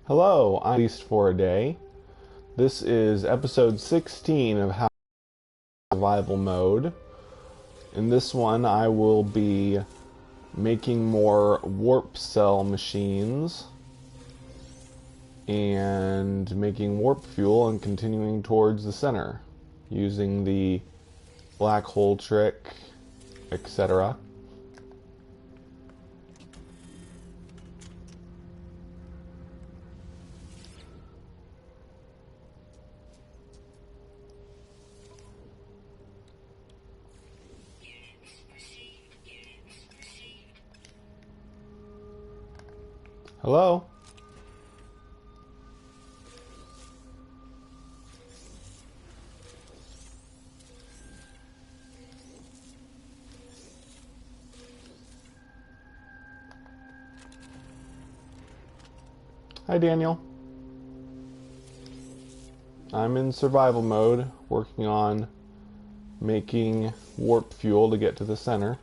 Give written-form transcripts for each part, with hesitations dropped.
Hello, I'm Least for a Day. This is episode 16 of How Survival Mode. In this one, I will be making more warp cell machines and making warp fuel and continuing towards the center using the black hole trick, etc. Hello? Hi, Daniel. I'm in survival mode, working on making warp fuel to get to the center.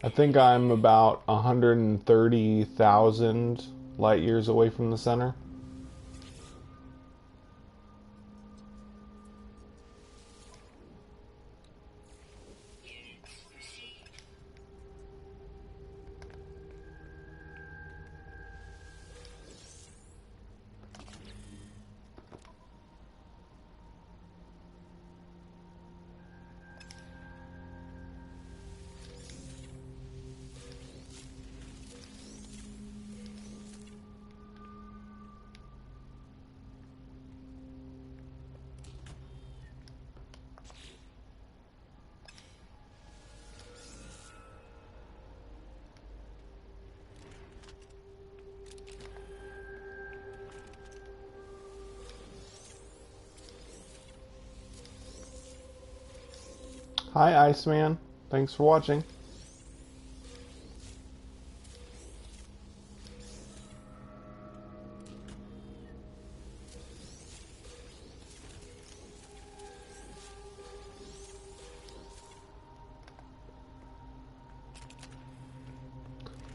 I think I'm about 130,000 light years away from the center. Hi, Iceman. Thanks for watching.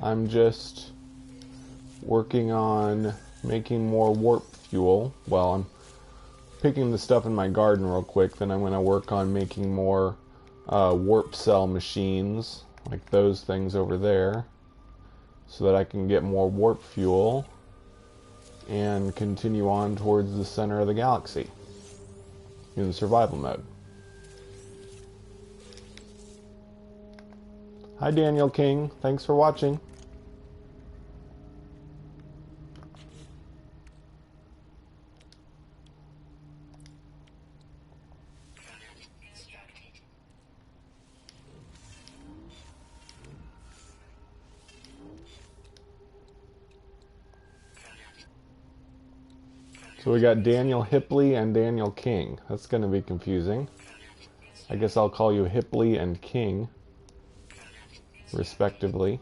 I'm just working on making more warp fuel. Well, I'm picking the stuff in my garden real quick, then I'm going to work on making more warp cell machines, like those things over there, so that I can get more warp fuel and continue on towards the center of the galaxy in the survival mode. Hi, Daniel King. Thanks for watching. So we got Daniel Hipley and Daniel King. That's going to be confusing. I guess I'll call you Hipley and King, respectively.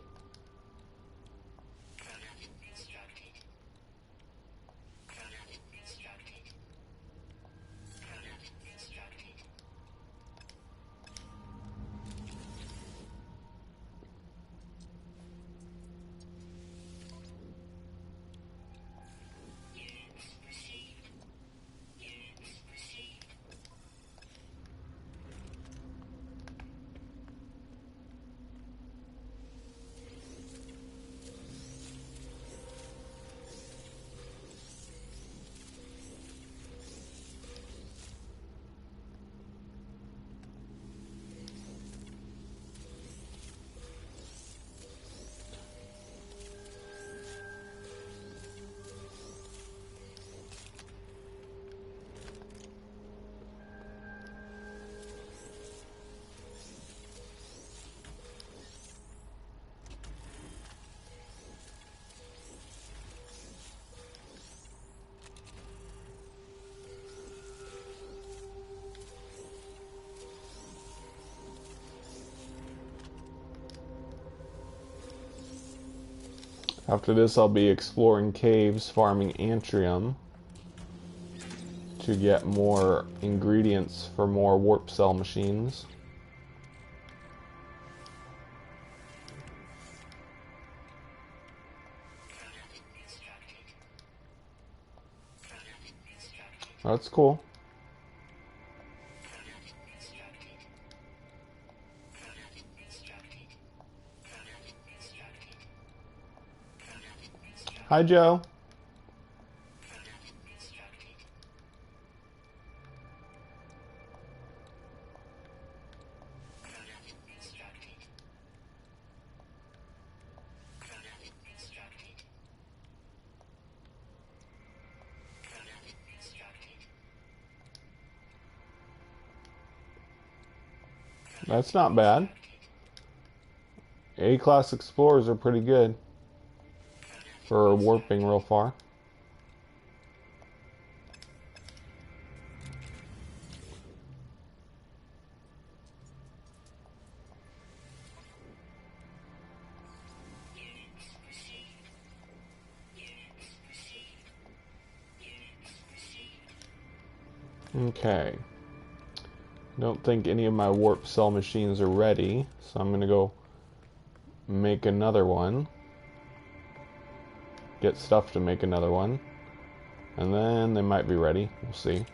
After this, I'll be exploring caves, farming antrium to get more ingredients for more warp cell machines. That's cool. Hi, Joe. That's not bad. A-class explorers are pretty good for warping real far. Okay. Don't think any of my warp cell machines are ready, so I'm gonna go make another one. Get stuff to make another one. And then they might be ready. We'll see.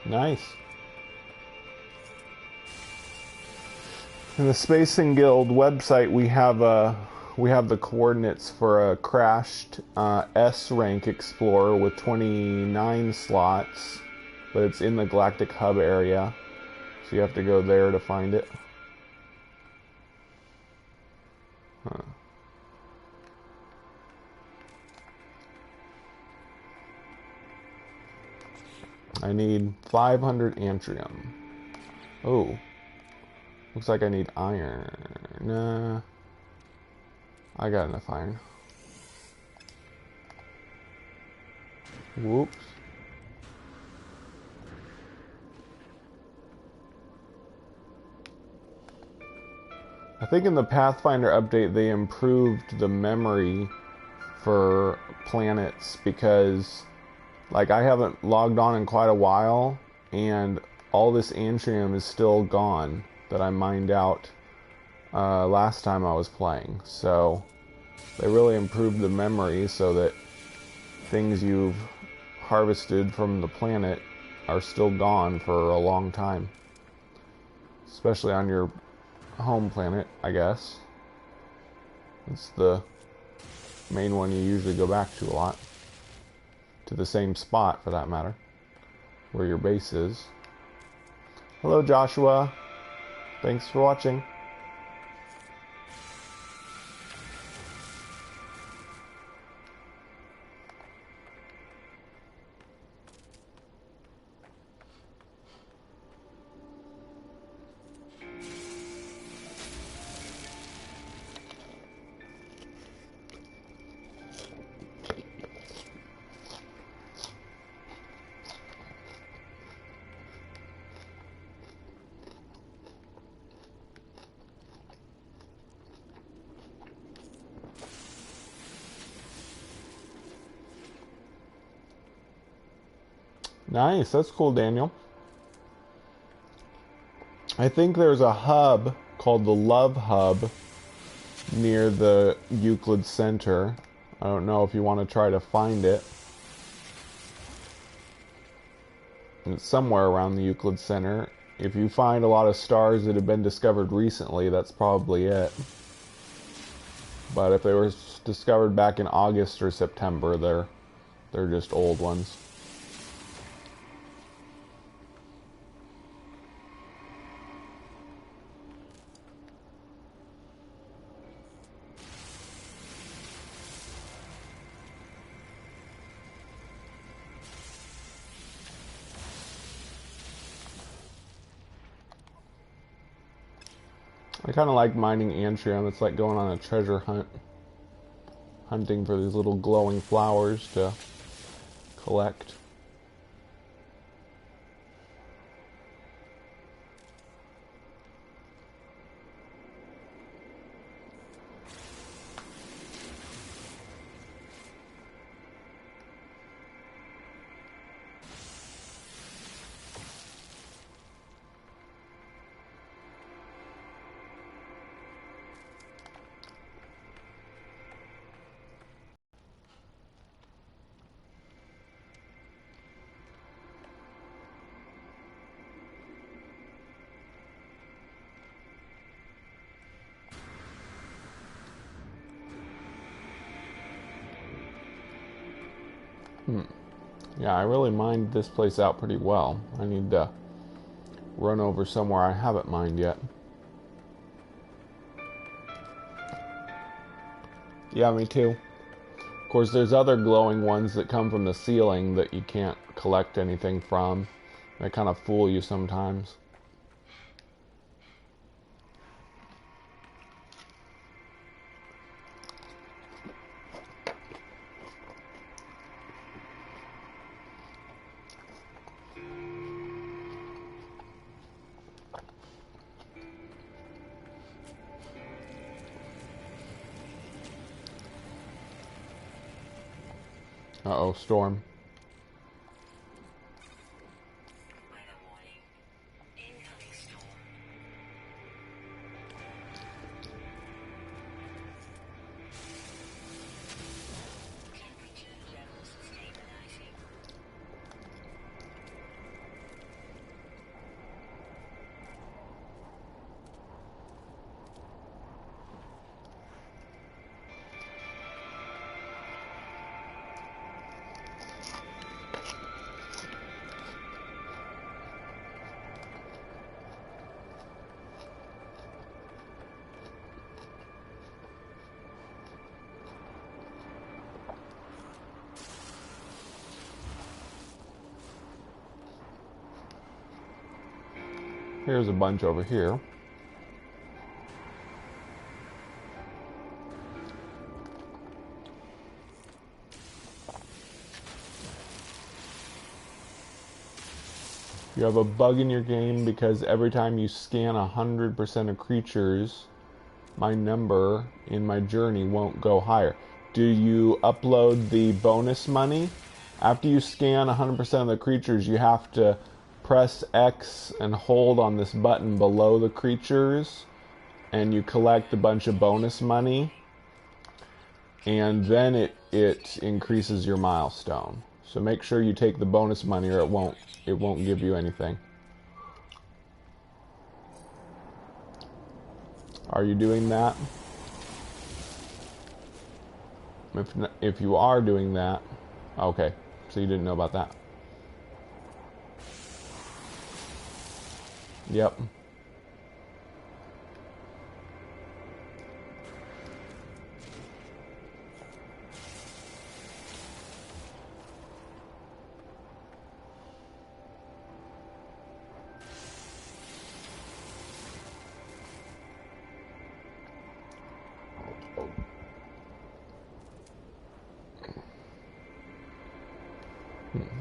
Nice. In the Spacing Guild website, we have the coordinates for a crashed S rank explorer with 29 slots, but it's in the Galactic Hub area, so you have to go there to find it. Huh. I need 500 antrium. Oh. Looks like I need iron. Nah. I got enough iron. Whoops. I think in the Pathfinder update they improved the memory for planets because, like, I haven't logged on in quite a while and all this antrium is still gone that I mined out last time I was playing. So they really improved the memory so that things you've harvested from the planet are still gone for a long time. Especially on your home planet, I guess. It's the main one you usually go back to a lot. To the same spot, for that matter, where your base is. Hello, Joshua. Thanks for watching. Nice, that's cool, Daniel. I think there's a hub called the Love Hub near the Euclid Center. I don't know if you want to try to find it. It's somewhere around the Euclid Center. If you find a lot of stars that have been discovered recently, that's probably it. But if they were discovered back in August or September, they're just old ones. I kind of like mining antrium. It's like going on a treasure hunt. Hunting for these little glowing flowers to collect. Yeah, I really mined this place out pretty well. I need to run over somewhere I haven't mined yet. Yeah, me too. Of course, there's other glowing ones that come from the ceiling that you can't collect anything from. They kind of fool you sometimes. Uh-oh, storm. Here's a bunch over here. You have a bug in your game because every time you scan 100% of creatures, my number in my journey won't go higher. Do you upload the bonus money? After you scan 100% of the creatures, you have to press X and hold on this button below the creatures, and you collect a bunch of bonus money, and then it increases your milestone. So make sure you take the bonus money, or it won't give you anything. Are you doing that? If you are doing that, okay, so you didn't know about that. Yep.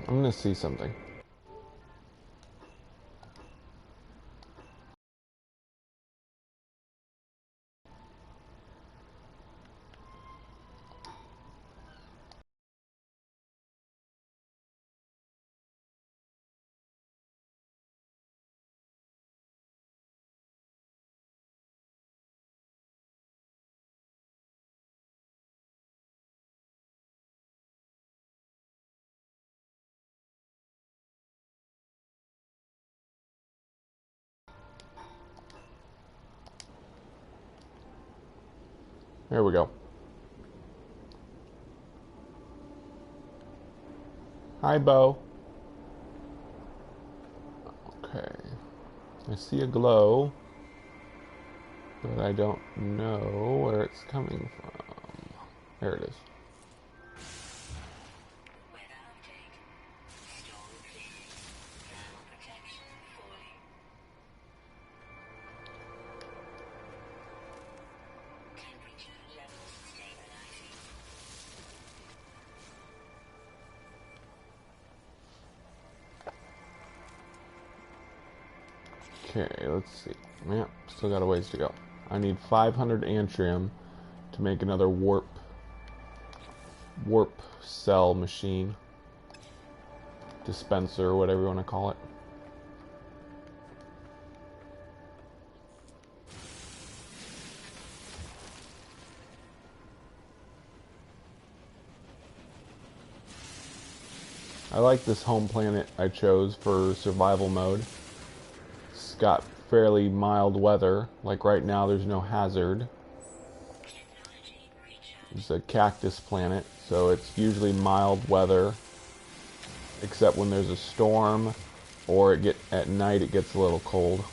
I'm gonna see something. There we go. Hi, Bo. Okay. I see a glow, but I don't know where it's coming from. There it is. Okay, let's see. Yeah, still got a ways to go. I need 500 antrium to make another warp cell machine. Dispenser, or whatever you want to call it. I like this home planet I chose for survival mode. It's got fairly mild weather. Like right now, there's no hazard. It's a cactus planet, so it's usually mild weather. except when there's a storm or at night it gets a little cold.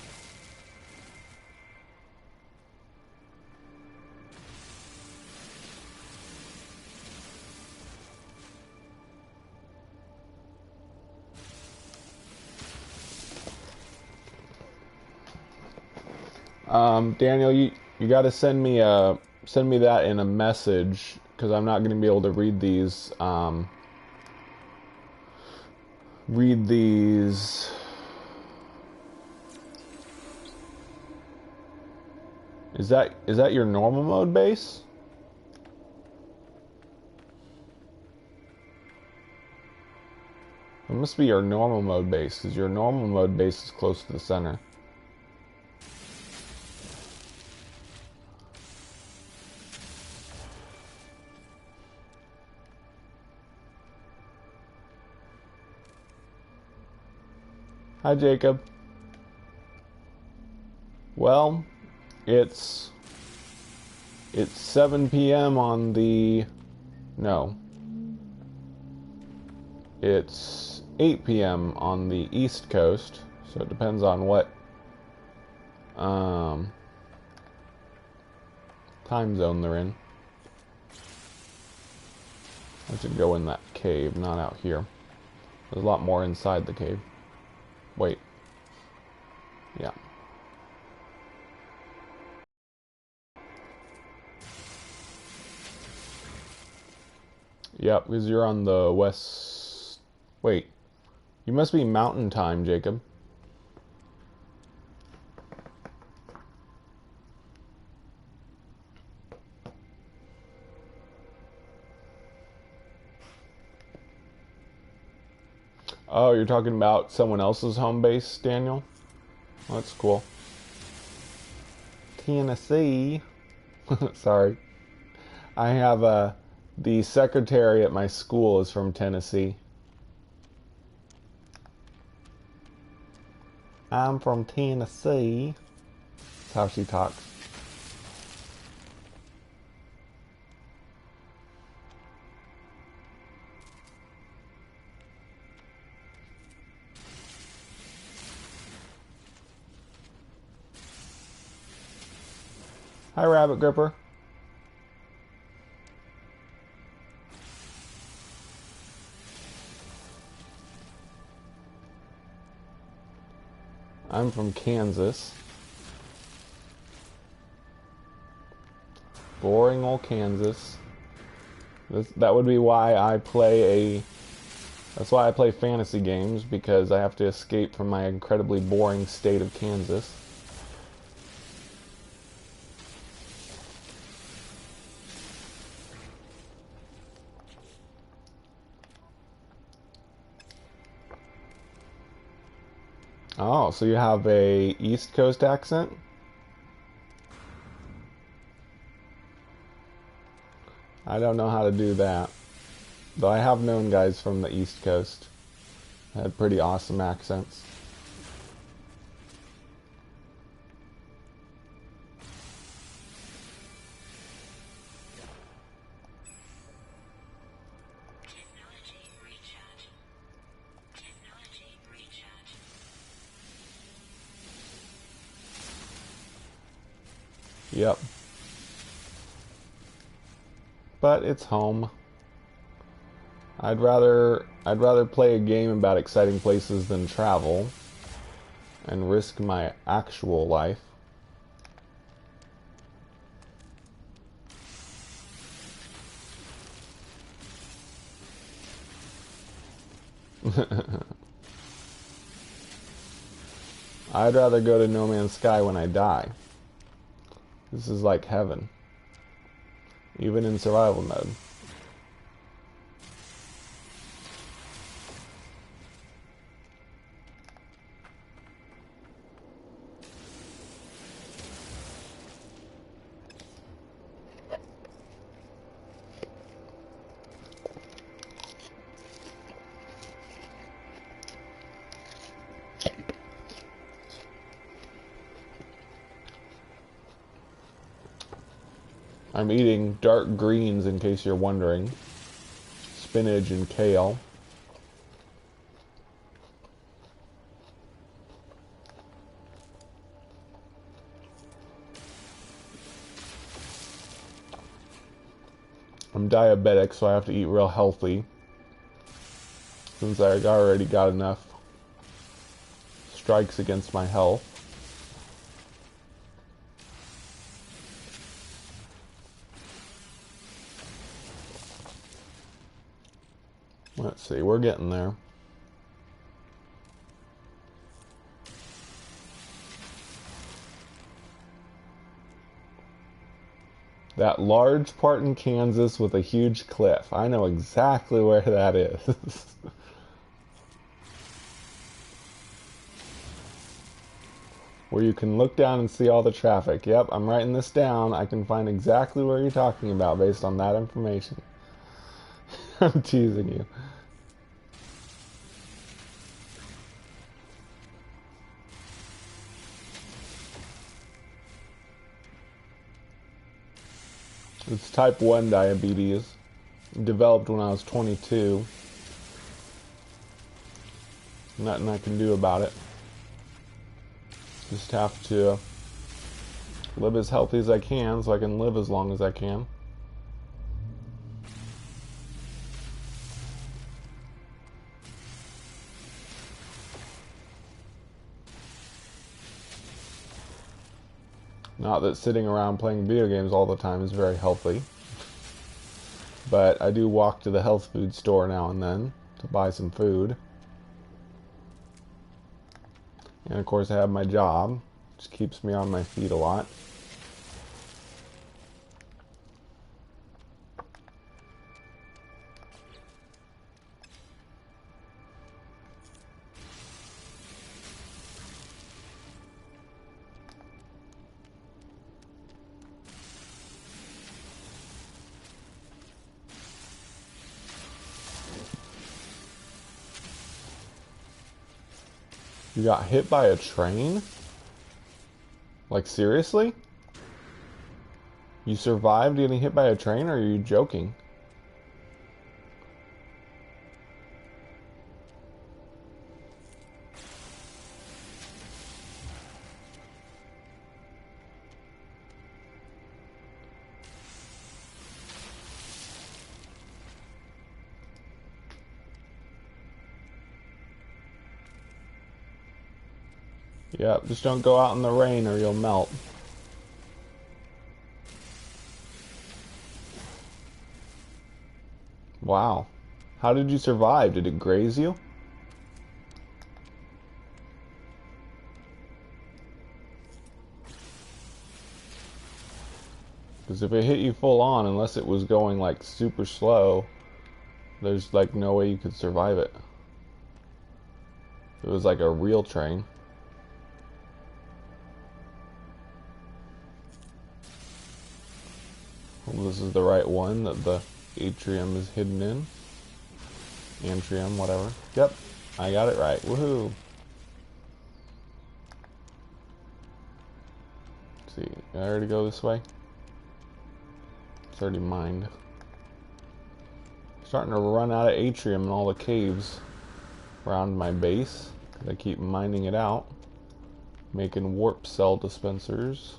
Daniel, you got to send me that in a message because I'm not going to be able to read these. Read these. Is that your normal mode base? It must be your normal mode base because your normal mode base is close to the center. Hi, Jacob. Well, it's 7 p.m. on the... No. It's 8 p.m. on the East Coast, so it depends on what time zone they're in. I should go in that cave, not out here. There's a lot more inside the cave. Wait. Yeah. Yep, because you're on the west... Wait. You must be mountain time, Jacob. Oh, you're talking about someone else's home base, Daniel? Well, that's cool. Tennessee. Sorry. I have the secretary at my school is from Tennessee. I'm from Tennessee. That's how she talks. Hi, Rabbit Gripper. I'm from Kansas. Boring old Kansas. That would be why I play That's why I play fantasy games, because I have to escape from my incredibly boring state of Kansas. Oh, so you have a East Coast accent? I don't know how to do that. Though I have known guys from the East Coast. Had pretty awesome accents. Yep. But it's home. I'd rather play a game about exciting places than travel and risk my actual life. I'd rather go to No Man's Sky when I die. This is like heaven. Even in survival mode. I'm eating dark greens in case you're wondering. Spinach and kale. I'm diabetic, so I have to eat real healthy. Since I already got enough strikes against my health. Let's see, we're getting there. That large part in Kansas with a huge cliff. I know exactly where that is. Where you can look down and see all the traffic. Yep, I'm writing this down. I can find exactly where you're talking about based on that information. I'm teasing you. It's type 1 diabetes. Developed when I was 22. Nothing I can do about it. Just have to live as healthy as I can so I can live as long as I can. Not that sitting around playing video games all the time is very healthy. But I do walk to the health food store now and then to buy some food. And of course I have my job, which keeps me on my feet a lot. You got hit by a train? Like, seriously? You survived getting hit by a train, or are you joking? Yep, just don't go out in the rain or you'll melt. Wow. How did you survive? Did it graze you? Because if it hit you full on, unless it was going like super slow, there's like no way you could survive it. It was like a real train. Well, this is the right one that the atrium is hidden in. Antrium, whatever. Yep, I got it right. Woohoo! Let's see, I already go this way? It's already mined. Starting to run out of atrium in all the caves around my base, because I keep mining it out. Making warp cell dispensers.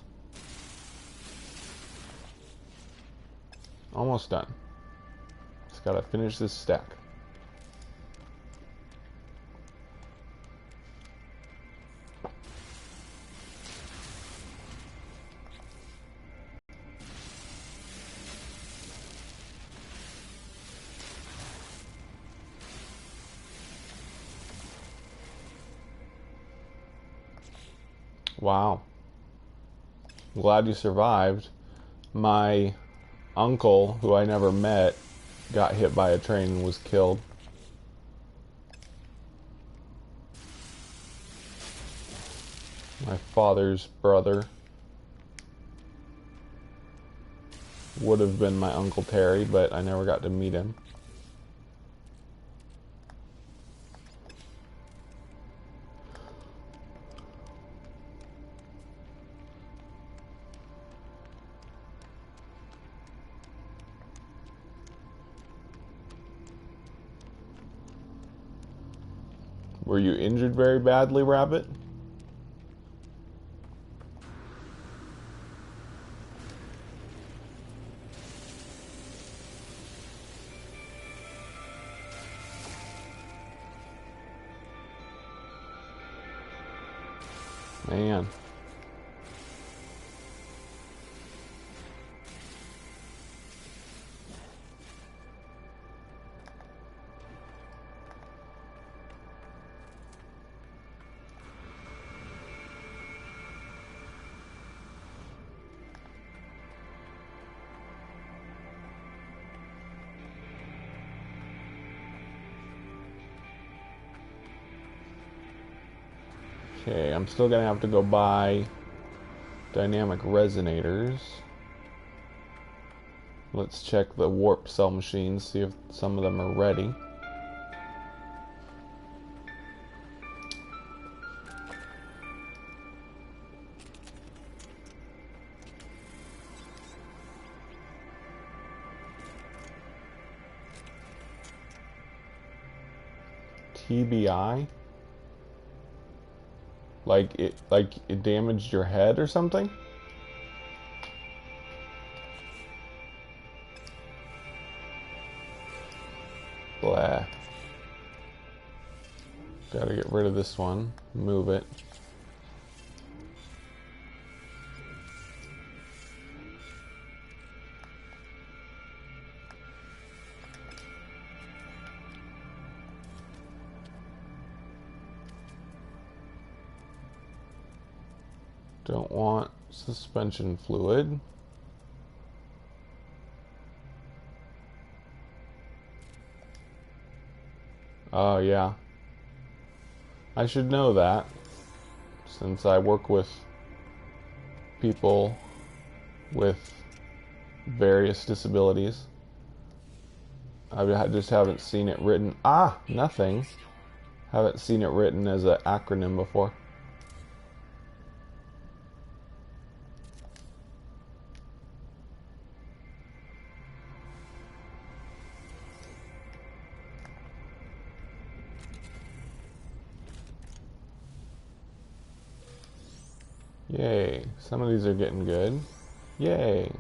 Almost done. Just gotta finish this stack. Wow. Glad you survived. My uncle, who I never met, got hit by a train and was killed. My father's brother would have been my Uncle Terry, but I never got to meet him. Were you injured very badly, Rabbit? Man. Okay, I'm still gonna have to go buy dynamic resonators. Let's check the warp cell machines, see if some of them are ready. TBI? Like it damaged your head or something? Blah. Gotta get rid of this one. Move it. Don't want suspension fluid. Oh, yeah. I should know that, since I work with people with various disabilities. I just haven't seen it written. Ah, nothing. Haven't seen it written as an acronym before. Yay. Some of these are getting good. Yay.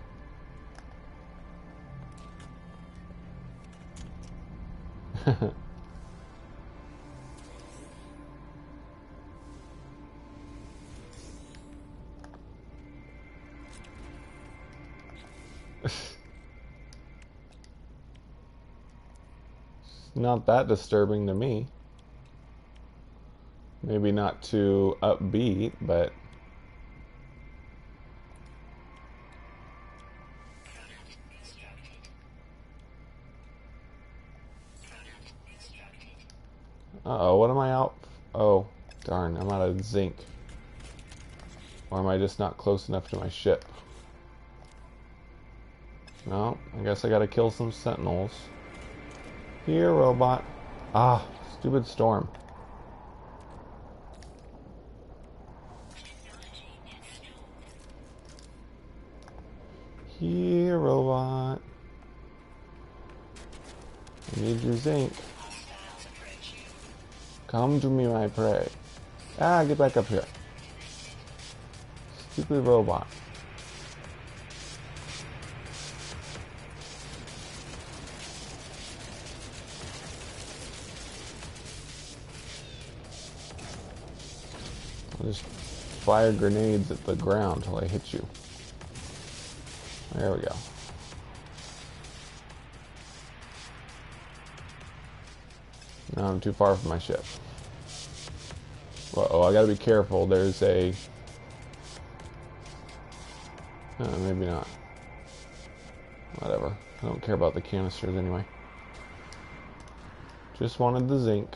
Not that disturbing to me. Maybe not too upbeat, but uh-oh, what am I out? Oh, darn, I'm out of zinc. Or am I just not close enough to my ship? No, I guess I gotta kill some sentinels. Here, robot. Ah, stupid storm. Here, robot. I need your zinc. Come to me, my prey. Ah, get back up here. Stupid robot. I'll just fire grenades at the ground till I hit you. There we go. Now I'm too far from my ship. Uh-oh, I gotta be careful. There's a... maybe not. Whatever. I don't care about the canisters anyway. Just wanted the zinc.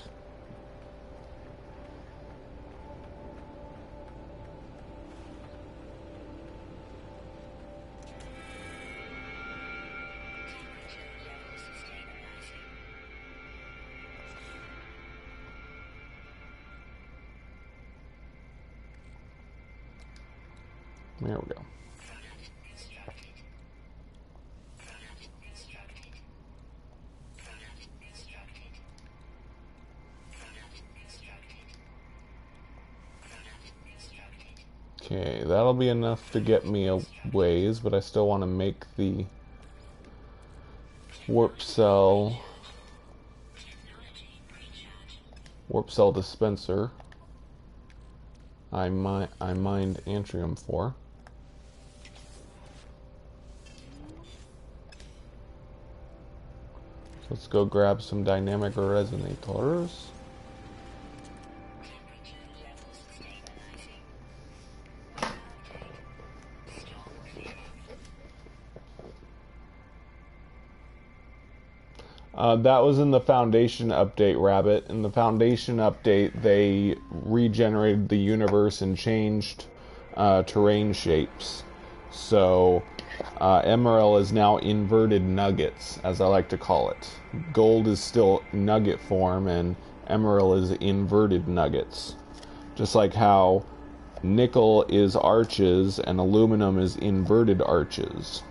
There we go. Okay, that'll be enough to get me a ways, but I still want to make the warp cell dispenser. I mined antrium for. So let's go grab some dynamic resonators. That was in the Foundation update, Rabbit. In the Foundation update, they regenerated the universe and changed terrain shapes. So, Emerald is now inverted nuggets, as I like to call it. Gold is still nugget form, and Emerald is inverted nuggets. Just like how nickel is arches and aluminum is inverted arches.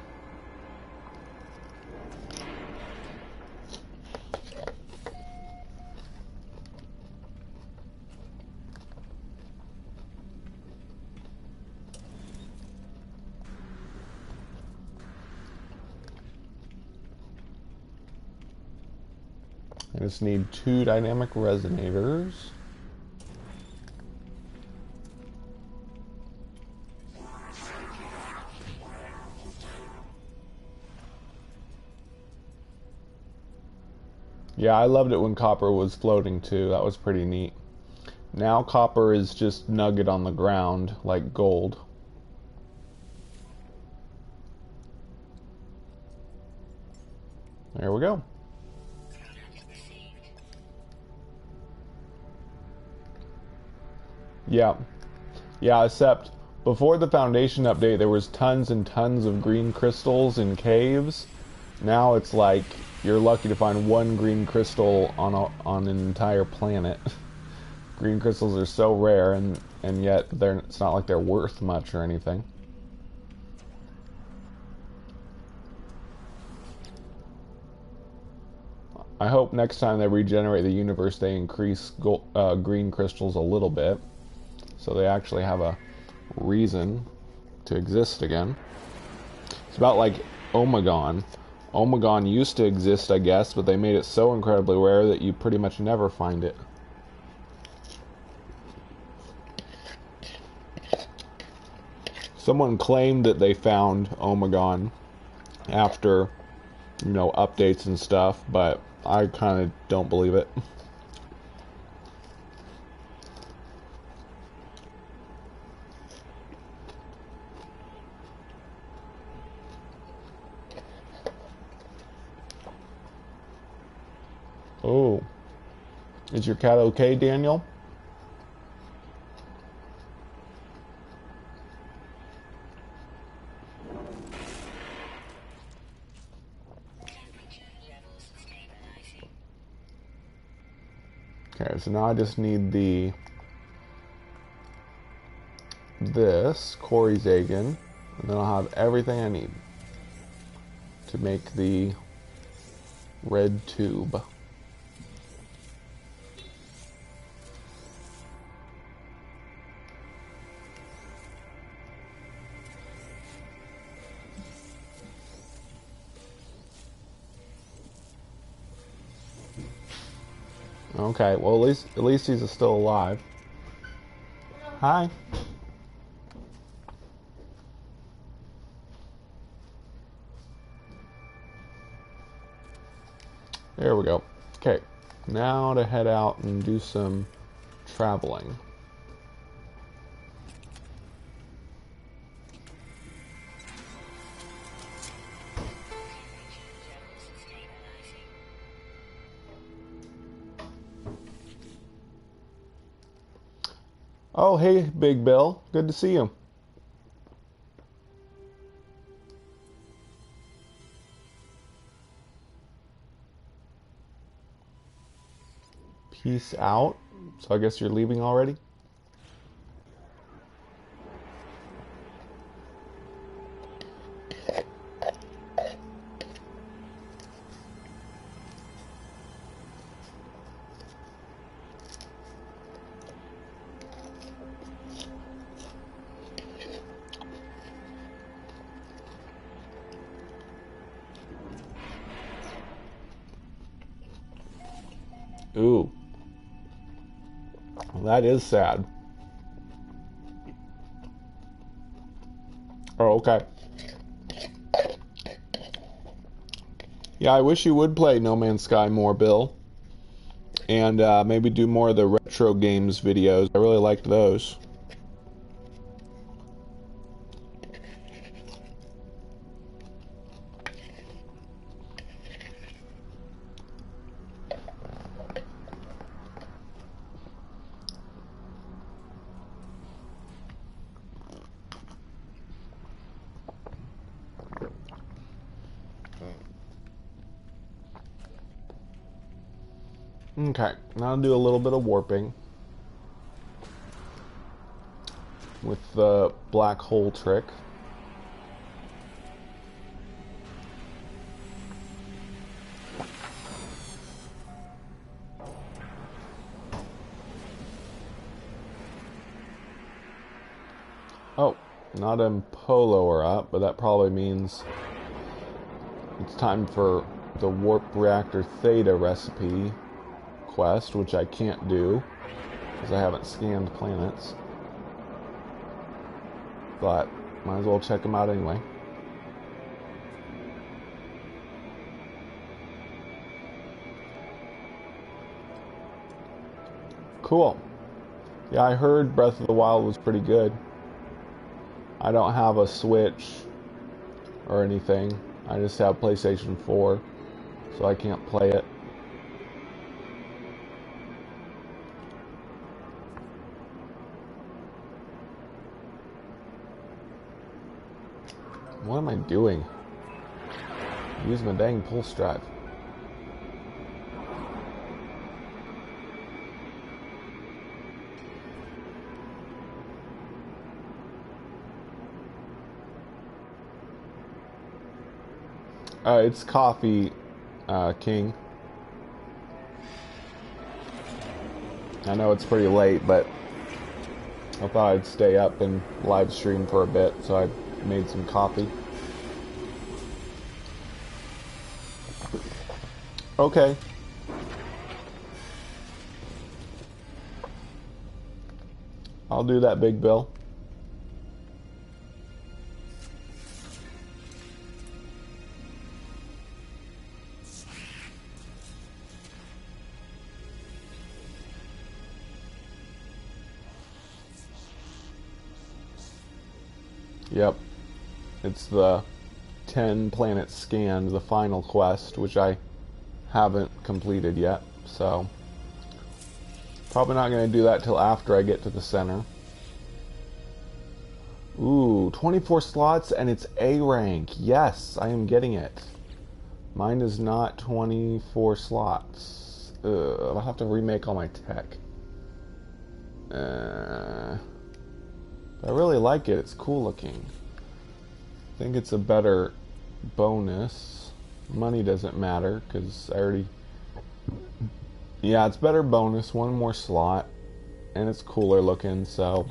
I just need 2 dynamic resonators. Yeah, I loved it when copper was floating too. That was pretty neat. Now copper is just nugget on the ground, like gold. There we go. Yeah. Yeah, except before the Foundation update, there was tons and tons of green crystals in caves. Now it's like you're lucky to find 1 green crystal on an entire planet. Green crystals are so rare, and yet it's not like they're worth much or anything. I hope next time they regenerate the universe, they increase green crystals a little bit, so they actually have a reason to exist again. It's about like Omegon. Omegon used to exist, I guess, but they made it so incredibly rare that you pretty much never find it. Someone claimed that they found Omegon after, updates and stuff, but I kind of don't believe it. Oh. Is your cat okay, Daniel? Okay, so now I just need this Corey Zagan, and then I'll have everything I need to make the red tube. Okay, well at least he's still alive. Hi. There we go. Okay, now to head out and do some traveling. Oh, hey, Big Bill. Good to see you. Peace out. So I guess you're leaving already? Ooh. Well, that is sad. Okay. Yeah, I wish you would play No Man's Sky more, Bill. And maybe do more of the retro games videos. I really liked those. Okay, now I'll do a little bit of warping with the black hole trick. Oh, not in Poloer up, but that probably means it's time for the Warp Reactor Theta recipe quest, which I can't do because I haven't scanned planets. But might as well check them out anyway. Cool. Yeah, I heard Breath of the Wild was pretty good. I don't have a Switch or anything. I just have PlayStation 4, so I can't play it. What am I doing? Use my dang pulse drive. It's coffee, King. I know it's pretty late, but I thought I'd stay up and live stream for a bit, so I made some coffee. Okay. I'll do that, Big Bill. Yep. It's the 10 planet scan, the final quest, which I haven't completed yet, so probably not going to do that till after I get to the center. Ooh, 24 slots and it's A rank. Yes, I am getting it. Mine is not 24 slots. I'll have to remake all my tech. I really like it. It's cool looking. I think it's a better bonus. Money doesn't matter because I already... Yeah, it's better bonus. One more slot. And it's cooler looking, so...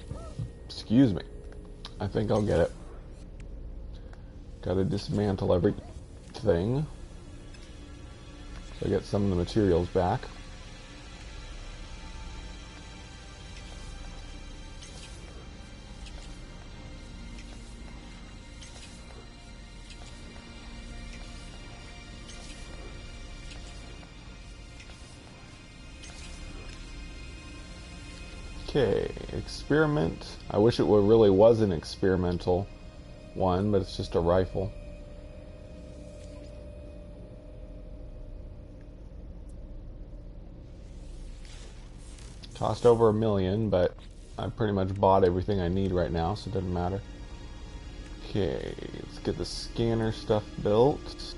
Excuse me. I think I'll get it. Gotta dismantle everything. So I get some of the materials back. Okay, experiment. I wish it really was an experimental one, but it's just a rifle. Cost over $1 million, but I pretty much bought everything I need right now, so it doesn't matter. Okay, let's get the scanner stuff built.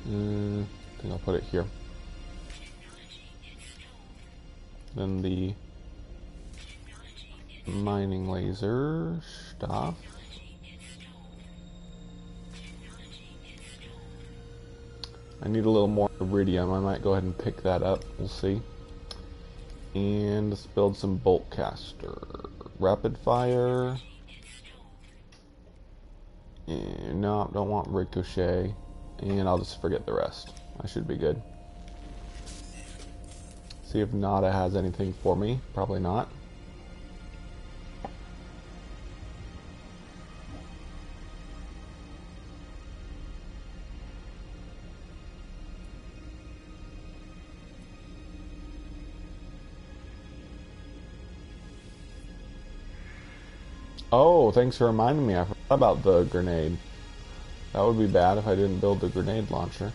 I think I'll put it here. Then the mining laser stuff. I need a little more iridium. I might go ahead and pick that up. We'll see. And let's build some bolt caster. Rapid fire. And no, don't want ricochet. And I'll just forget the rest. I should be good. See if Nada has anything for me. Probably not. Oh, thanks for reminding me. I forgot about the grenade. That would be bad if I didn't build the grenade launcher.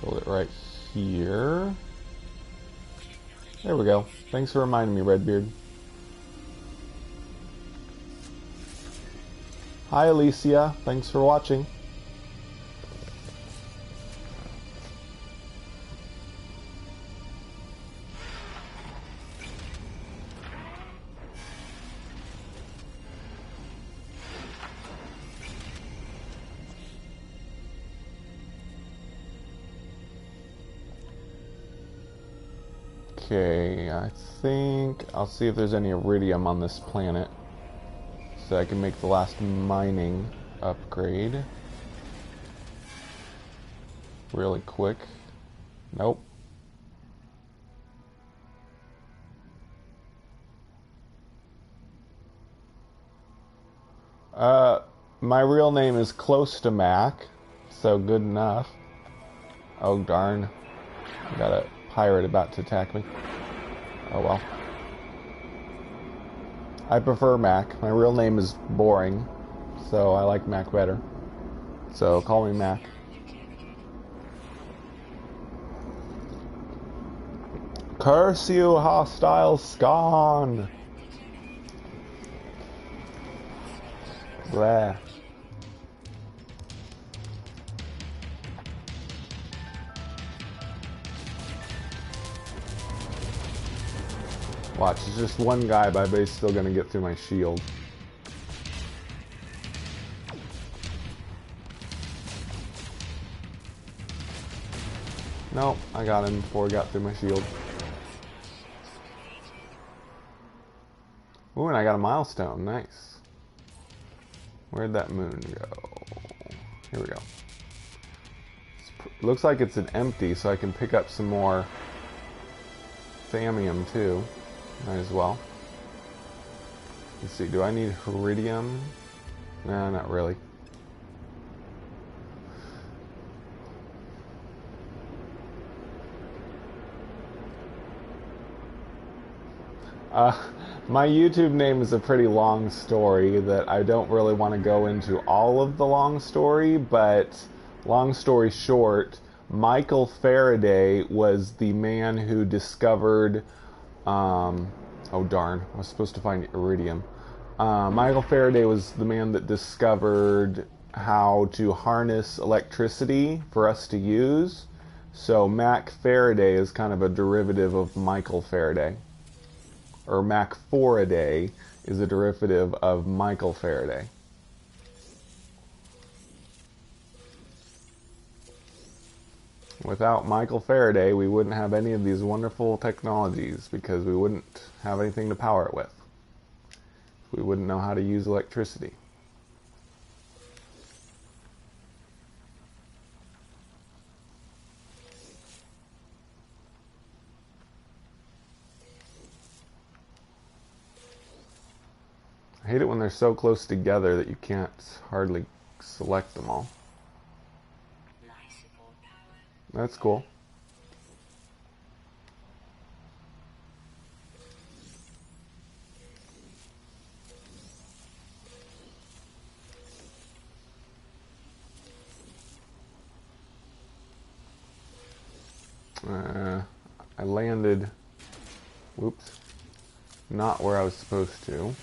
Build it right here. There we go. Thanks for reminding me, Redbeard. Hi, Alicia. Thanks for watching. Okay, I think I'll see if there's any iridium on this planet so I can make the last mining upgrade really quick. Nope. My real name is close to Mac, so good enough. Oh darn. I got a pirate about to attack me. Oh well. I prefer Mac. My real name is boring, so I like Mac better. So call me Mac. Curse you, hostile Scon! Blah. Watch, it's just one guy, but I bet he's still gonna get through my shield. Nope, I got him before he got through my shield. Ooh, and I got a milestone. Nice. Where'd that moon go? Here we go. Looks like it's an empty, so I can pick up some more thamium too. Might as well. Let's see, do I need iridium? Nah, not really. My YouTube name is a pretty long story that I don't really want to go into all of the long story, but long story short, Michael Faraday was the man who discovered, oh darn, I was supposed to find iridium. Michael Faraday was the man that discovered how to harness electricity for us to use. So Mac Faraday is kind of a derivative of Michael Faraday. Or Mac Faraday is a derivative of Michael Faraday. Without Michael Faraday, we wouldn't have any of these wonderful technologies because we wouldn't have anything to power it with. We wouldn't know how to use electricity. I hate it when they're so close together that you can't hardly select them all. That's cool. I landed, whoops, not where I was supposed to.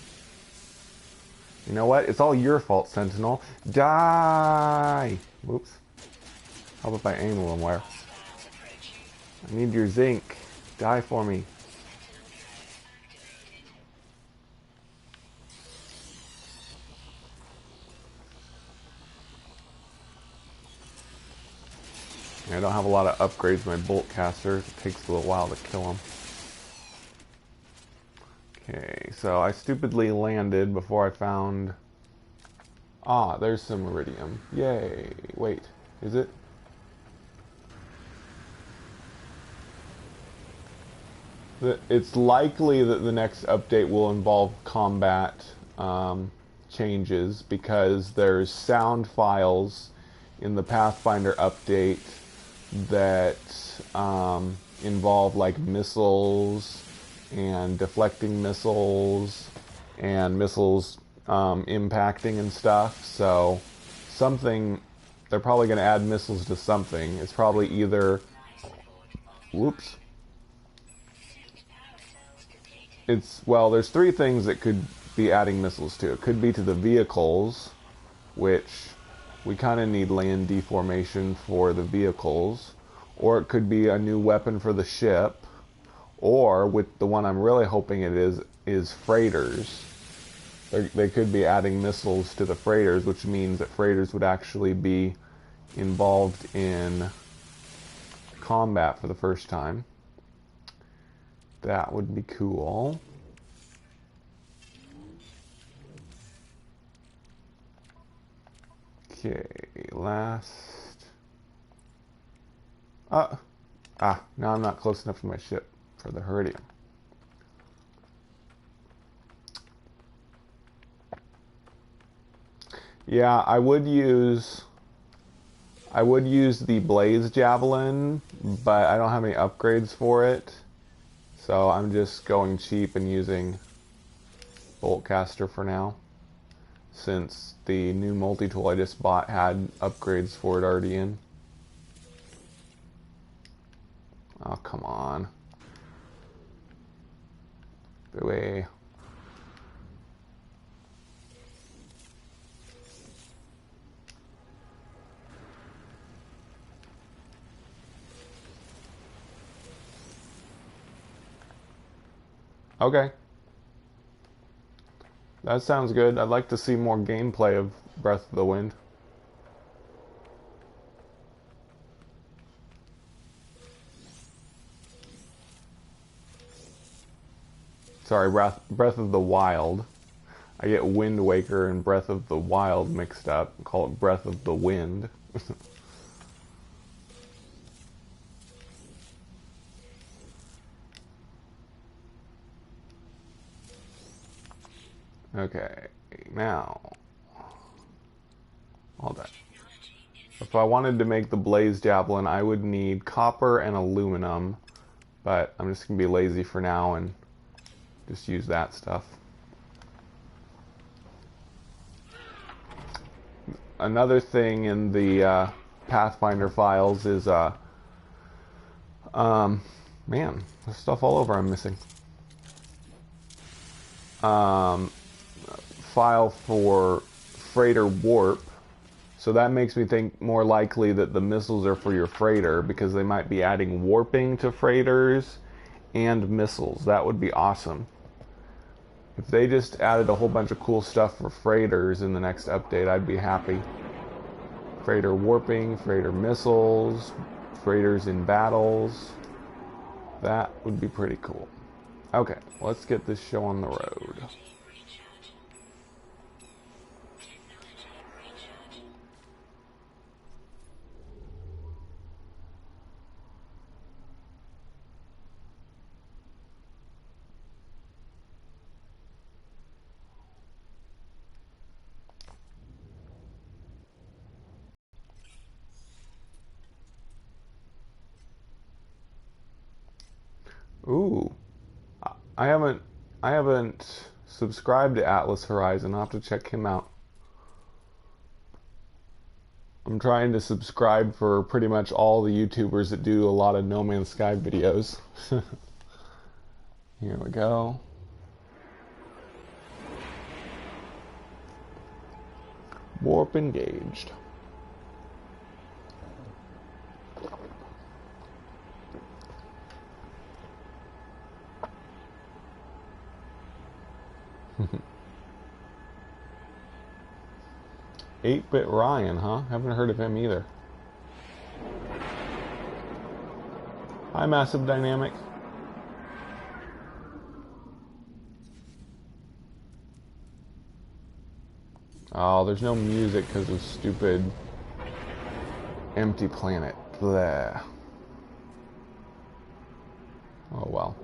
You know what? It's all your fault, Sentinel. Die! Whoops. How about if I aim a little more? I need your zinc. Die for me. I don't have a lot of upgrades to my bolt caster. It takes a little while to kill them. Okay, so I stupidly landed before I found... Ah, there's some iridium. Yay. Wait, is it? It's likely that the next update will involve combat changes because there's sound files in the Pathfinder update that involve like missiles and deflecting missiles and missiles impacting and stuff. So something, they're probably going to add missiles to something. It's probably either, whoops. Well, there's three things that could be adding missiles to. It could be to the vehicles, which we kind of need land deformation for the vehicles, or it could be a new weapon for the ship, or with the one I'm really hoping it is freighters. They could be adding missiles to the freighters, which means that freighters would actually be involved in combat for the first time. That would be cool. Okay, last. Now I'm not close enough to my ship for the Heridium. Yeah, I would use the Blaze Javelin, but I don't have any upgrades for it. So I'm just going cheap and using Boltcaster for now, since the new multi-tool I just bought had upgrades for it already in. Oh, come on. Away. Okay. That sounds good. I'd like to see more gameplay of Breath of the Wind. Sorry, Breath of the Wild. I get Wind Waker and Breath of the Wild mixed up. I call it Breath of the Wind. Okay, now, all done. If I wanted to make the Blaze Javelin, I would need copper and aluminum, but I'm just going to be lazy for now and just use that stuff. Another thing in the Pathfinder files is, man, there's stuff all over I'm missing. File for freighter warp, so that makes me think more likely that the missiles are for your freighter, because they might be adding warping to freighters and missiles. That would be awesome. If they just added a whole bunch of cool stuff for freighters in the next update, I'd be happy. Freighter warping, freighter missiles, freighters in battles. That would be pretty cool. Okay, let's get this show on the road. Ooh, I haven't subscribed to Atlas Horizon. I'll have to check him out. I'm trying to subscribe for pretty much all the YouTubers that do a lot of No Man's Sky videos. Here we go. Warp engaged. Eight-bit Ryan, huh? Haven't heard of him either. Hi, Massive Dynamic. Oh, there's no music because of stupid Empty Planet. Bleh. Oh well.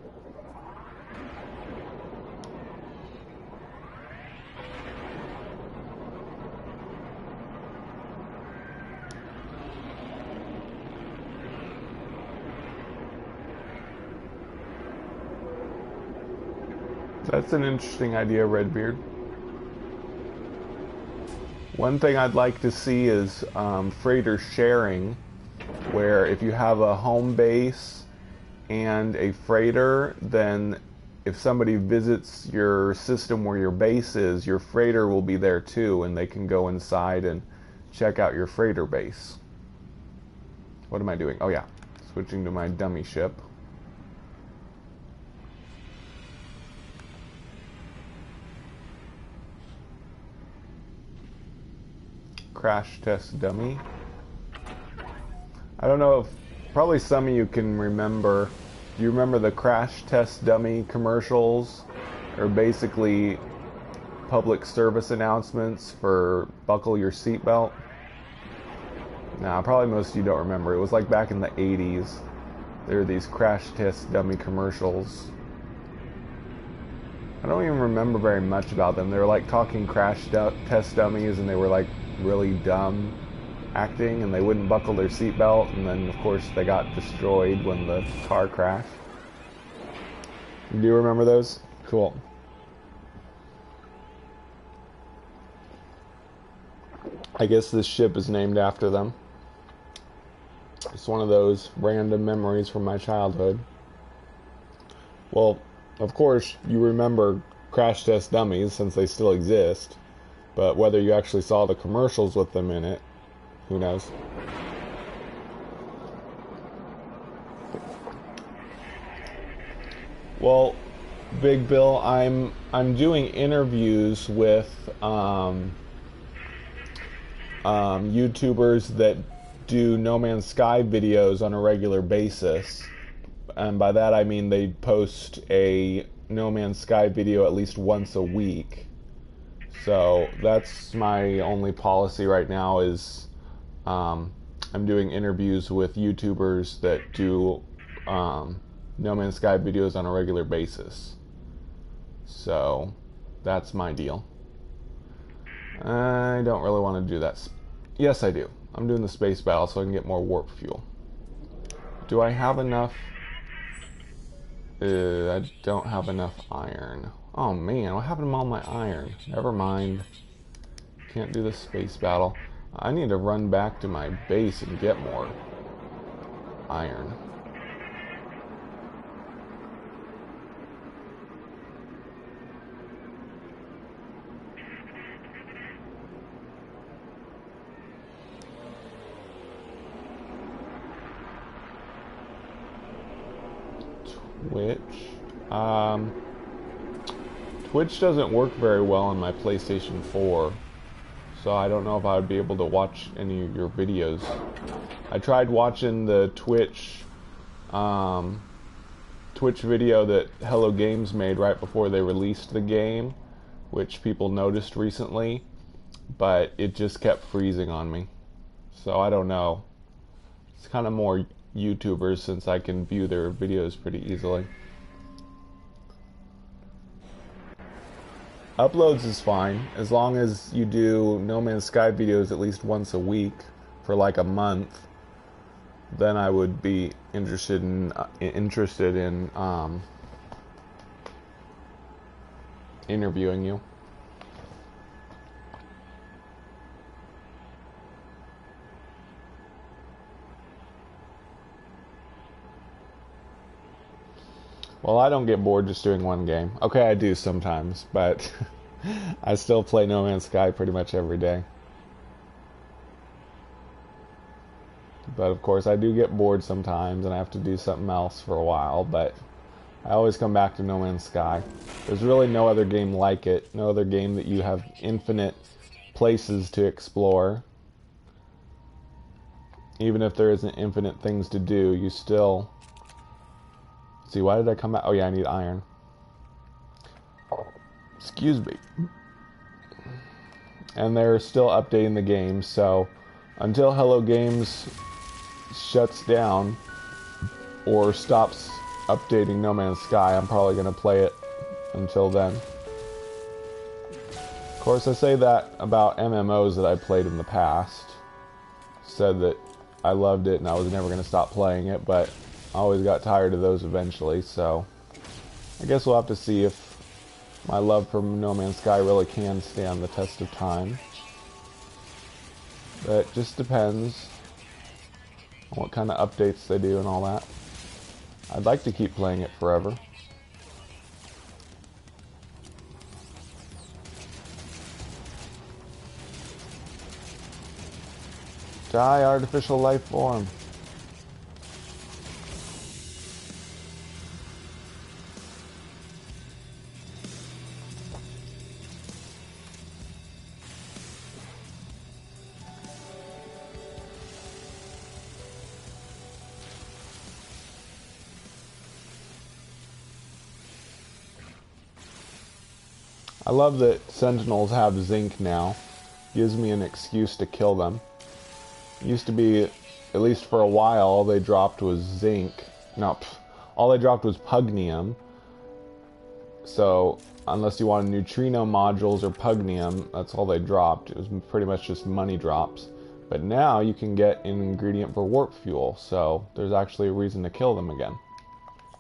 That's an interesting idea, Redbeard. One thing I'd like to see is freighter sharing, where if you have a home base and a freighter, then if somebody visits your system where your base is, your freighter will be there too, and they can go inside and check out your freighter base. What am I doing? Oh yeah, switching to my dummy ship. Crash test dummy. I don't know if, probably some of you can remember. Do you remember the crash test dummy commercials? Or basically public service announcements for buckle your seatbelt? Nah, probably most of you don't remember. It was like back in the 80s. There were these crash test dummy commercials. I don't even remember very much about them. They were like talking crash test dummies, and they were like really dumb acting, and they wouldn't buckle their seatbelt, and then of course they got destroyed when the car crashed. Do you remember those? Cool. I guess this ship is named after them. It's one of those random memories from my childhood. Well, of course you remember crash test dummies since they still exist, but whether you actually saw the commercials with them in it, who knows? Well, Big Bill, I'm doing interviews with YouTubers that do No Man's Sky videos on a regular basis, and by that I mean they post a No Man's Sky video at least once a week. So that's my only policy right now is I'm doing interviews with YouTubers that do No Man's Sky videos on a regular basis. So that's my deal. I don't really want to do that. Yes, I do. I'm doing the space battle so I can get more warp fuel. Do I have enough? I don't have enough iron. Oh man, what happened to all my iron? Never mind. Can't do the space battle. I need to run back to my base and get more iron. Twitch doesn't work very well on my PlayStation 4, so I don't know if I would be able to watch any of your videos. I tried watching the Twitch video that Hello Games made right before they released the game, which people noticed recently, but it just kept freezing on me. So I don't know. It's kind of more YouTubers since I can view their videos pretty easily. Uploads is fine as long as you do No Man's Sky videos at least once a week for like a month. Then I would be interested in interviewing you. Well, I don't get bored just doing one game. Okay, I do sometimes, but I still play No Man's Sky pretty much every day. But of course, I do get bored sometimes, and I have to do something else for a while, but I always come back to No Man's Sky. There's really no other game like it, no other game that you have infinite places to explore. Even if there isn't infinite things to do, you still... See, why did I come back? Oh yeah, I need iron. Excuse me. And they're still updating the game, so until Hello Games shuts down or stops updating No Man's Sky, I'm probably going to play it until then. Of course, I say that about MMOs that I played in the past. Said that I loved it and I was never going to stop playing it, but I always got tired of those eventually, so I guess we'll have to see if My love for No Man's Sky really can stand the test of time. But it just depends on what kind of updates they do and all that. I'd like to keep playing it forever. Die, artificial life form. I love that Sentinels have zinc now. Gives me an excuse to kill them. It used to be, at least for a while, all they dropped was zinc. No, all they dropped was pugnium. So, unless you wanted neutrino modules or pugnium, that's all they dropped. It was pretty much just money drops. But now you can get an ingredient for warp fuel, so there's actually a reason to kill them again.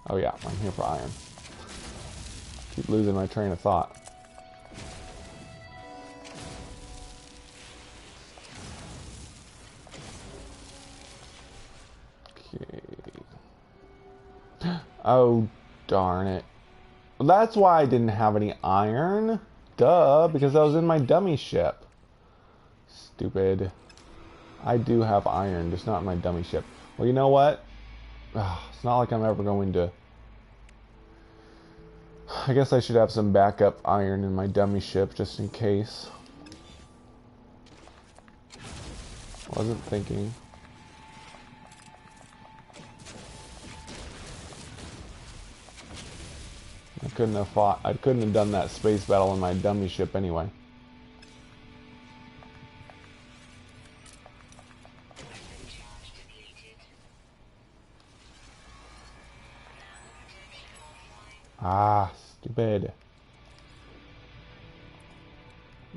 Oh yeah, I'm here for iron. Keep losing my train of thought. Oh, darn it. Well, that's why I didn't have any iron. Duh, because I was in my dummy ship. Stupid. I do have iron, just not in my dummy ship. Well, you know what? It's not like I'm ever going to... I guess I should have some backup iron in my dummy ship, just in case. Wasn't thinking. I couldn't have done that space battle in my dummy ship anyway. Ah, stupid.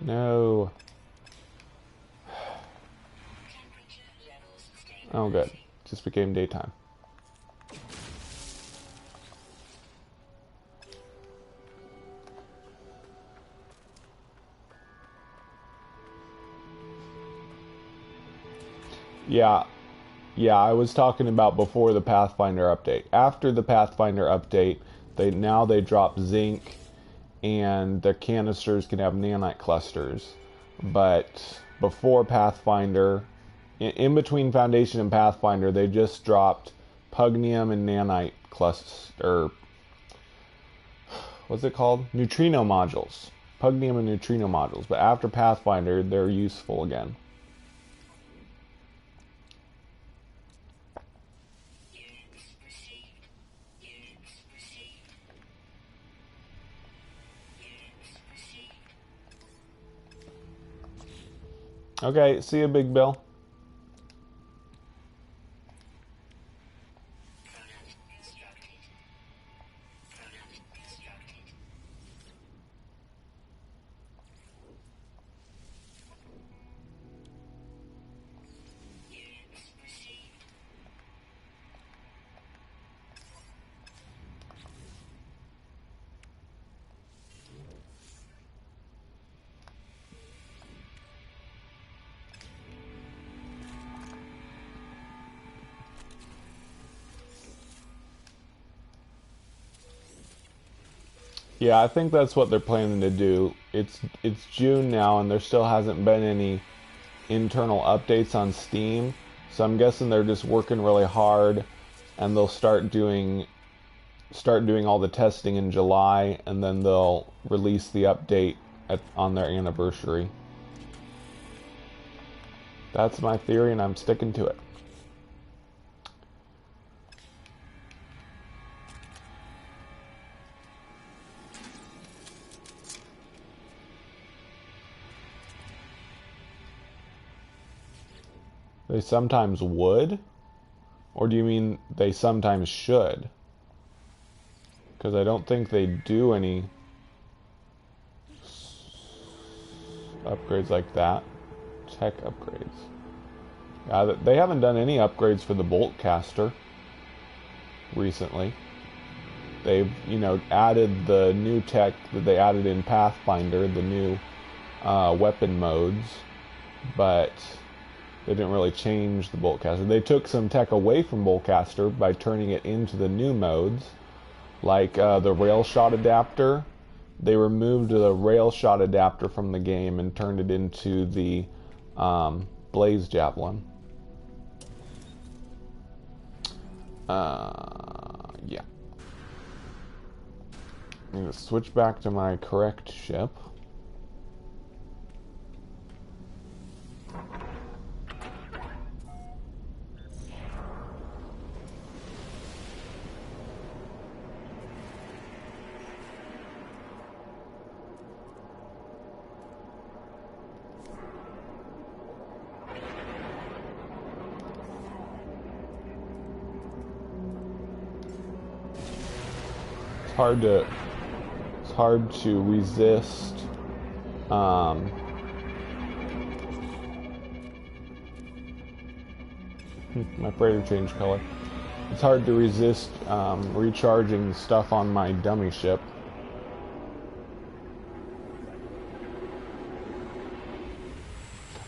No. Oh, good. Just became daytime. Yeah, I was talking about before the Pathfinder update. After the Pathfinder update, they drop zinc, and the canisters can have nanite clusters. But before Pathfinder, in between Foundation and Pathfinder, they just dropped pugnium and nanite cluster. What's it called? Neutrino modules. Pugnium and neutrino modules. But after Pathfinder, they're useful again. Okay, see you, Big Bill. Yeah, I think that's what they're planning to do. It's June now, and there still hasn't been any internal updates on Steam. So I'm guessing they're just working really hard, and they'll start doing all the testing in July, and then they'll release the update on their anniversary. That's my theory, and I'm sticking to it. They sometimes would? Or do you mean they sometimes should? Because I don't think they do any upgrades like that. Tech upgrades. They haven't done any upgrades for the Boltcaster recently. They've, you know, added the new tech that they added in Pathfinder, the new weapon modes, but they didn't really change the boltcaster. They took some tech away from boltcaster by turning it into the new modes, like the rail shot adapter. They removed the rail shot adapter from the game and turned it into the blaze javelin. Yeah. I'm going to switch back to my correct ship. It's hard to resist my freighter changed color. It's hard to resist recharging stuff on my dummy ship.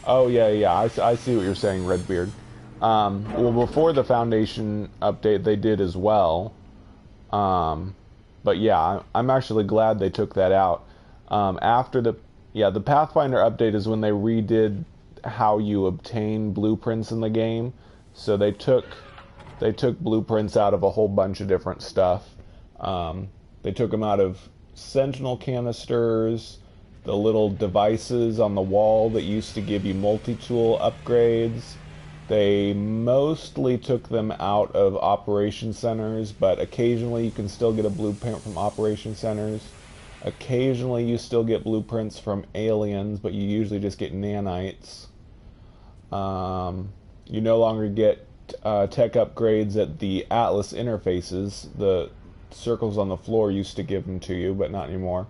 Oh yeah, I see what you're saying, Redbeard. Well, before the Foundation update, they did as well. But yeah, I'm actually glad they took that out. After the Pathfinder update is when they redid how you obtain blueprints in the game. So they took blueprints out of a whole bunch of different stuff. They took them out of Sentinel canisters, the little devices on the wall that used to give you multi-tool upgrades. They mostly took them out of operation centers, but occasionally you can still get a blueprint from operation centers. Occasionally you still get blueprints from aliens, but you usually just get nanites. You no longer get tech upgrades at the Atlas interfaces. The circles on the floor used to give them to you, but not anymore.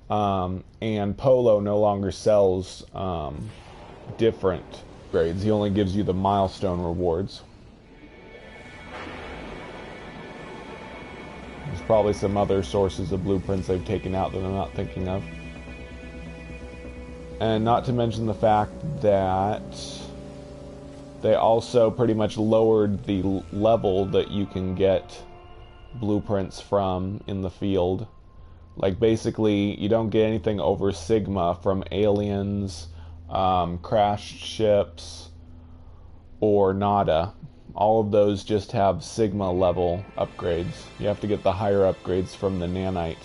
And Polo no longer sells different grades. He only gives you the milestone rewards. There's probably some other sources of blueprints they've taken out that I'm not thinking of. And not to mention the fact that they also pretty much lowered the level that you can get blueprints from in the field. Like basically you don't get anything over Sigma from aliens, crashed ships, or nada. All of those just have Sigma level upgrades. You have to get the higher upgrades from the nanite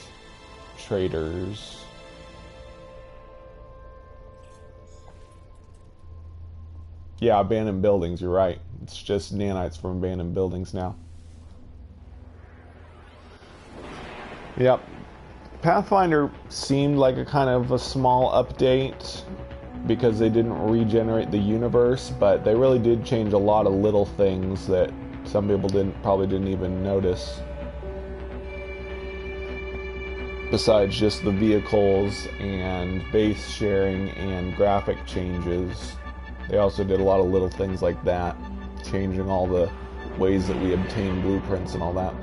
traders. Yeah, abandoned buildings, you're right. It's just nanites from abandoned buildings now. Yep. Pathfinder seemed like a kind of a small update because they didn't regenerate the universe, but they really did change a lot of little things that some people probably didn't even notice. Besides just the vehicles and base sharing and graphic changes, they also did a lot of little things like that, changing all the ways that we obtain blueprints and all that.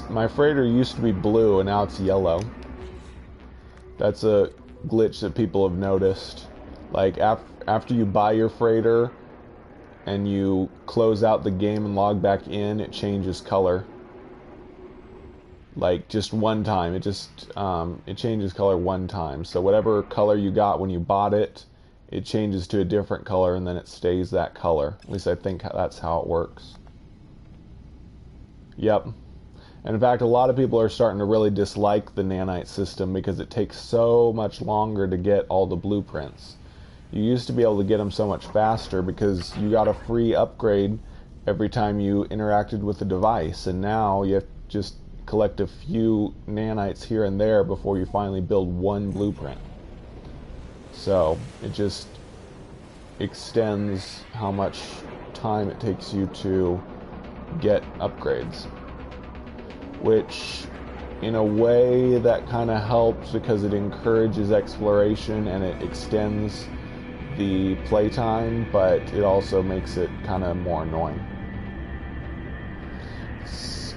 My freighter used to be blue and now it's yellow. That's a glitch that people have noticed. Like after you buy your freighter and you close out the game and log back in, it changes color. Like just one time, it changes color one time. So whatever color you got when you bought it, it changes to a different color and then it stays that color. At least I think that's how it works. Yep. And in fact, a lot of people are starting to really dislike the nanite system because it takes so much longer to get all the blueprints. You used to be able to get them so much faster because you got a free upgrade every time you interacted with the device, and now you have to just collect a few nanites here and there before you finally build one blueprint. So it just extends how much time it takes you to get upgrades. Which in a way that kind of helps because it encourages exploration and it extends the playtime, but it also makes it kind of more annoying. It's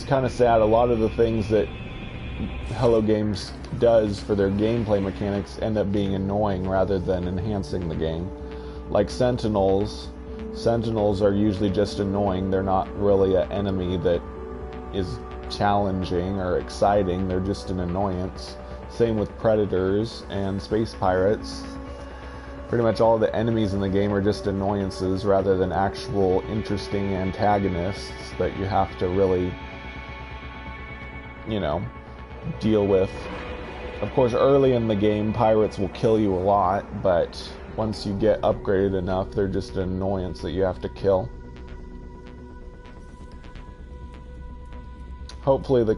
kind of sad. A lot of the things that Hello Games does for their gameplay mechanics end up being annoying rather than enhancing the game. Like Sentinels. Sentinels are usually just annoying. They're not really an enemy that is challenging or exciting. They're just an annoyance. Same with Predators and Space Pirates. Pretty much all the enemies in the game are just annoyances rather than actual interesting antagonists that you have to really, you know, deal with. Of course, early in the game, pirates will kill you a lot, but once you get upgraded enough, they're just an annoyance that you have to kill. Hopefully,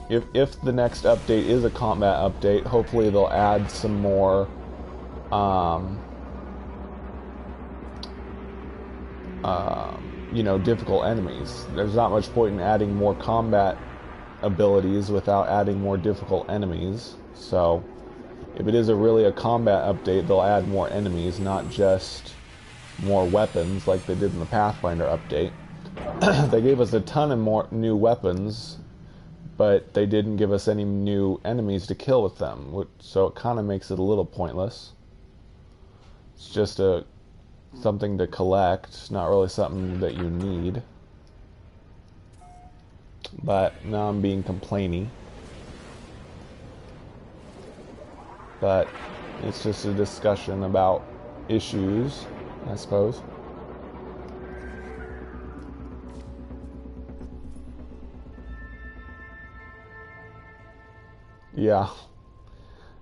if the next update is a combat update, hopefully they'll add some more you know, difficult enemies. There's not much point in adding more combat abilities without adding more difficult enemies. So if it is really a combat update, they'll add more enemies, not just more weapons like they did in the Pathfinder update. They gave us a ton of more new weapons, but they didn't give us any new enemies to kill with them, so it kind of makes it a little pointless. It's just something to collect, not really something that you need. But now I'm being complainy. But it's just a discussion about issues, I suppose. Yeah.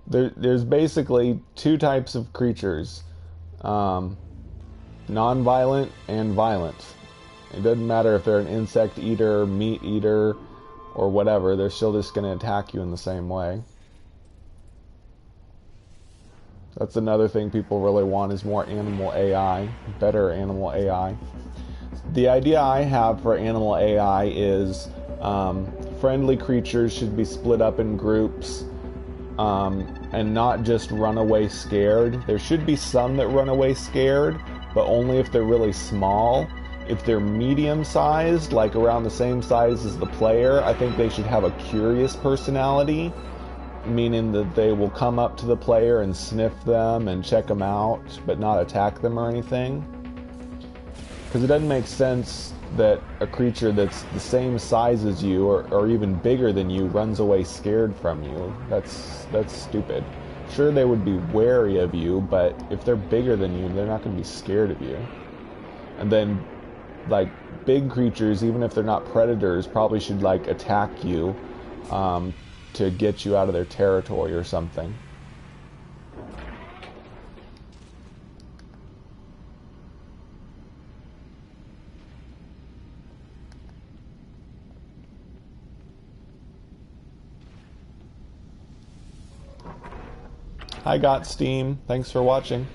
There's basically two types of creatures. Non-violent and violent. It doesn't matter if they're an insect eater, meat eater, or whatever, they're still just going to attack you in the same way. That's another thing people really want, is more animal AI, better animal AI. The idea I have for animal AI is friendly creatures should be split up in groups and not just run away scared. There should be some that run away scared, but only if they're really small. If they're medium-sized, like around the same size as the player, I think they should have a curious personality, meaning that they will come up to the player and sniff them and check them out, but not attack them or anything. Because it doesn't make sense that a creature that's the same size as you or even bigger than you runs away scared from you. That's stupid. Sure, they would be wary of you, but if they're bigger than you, they're not going to be scared of you. And then, like, big creatures, even if they're not predators, probably should, like, attack you to get you out of their territory or something. I got Steam. Thanks for watching.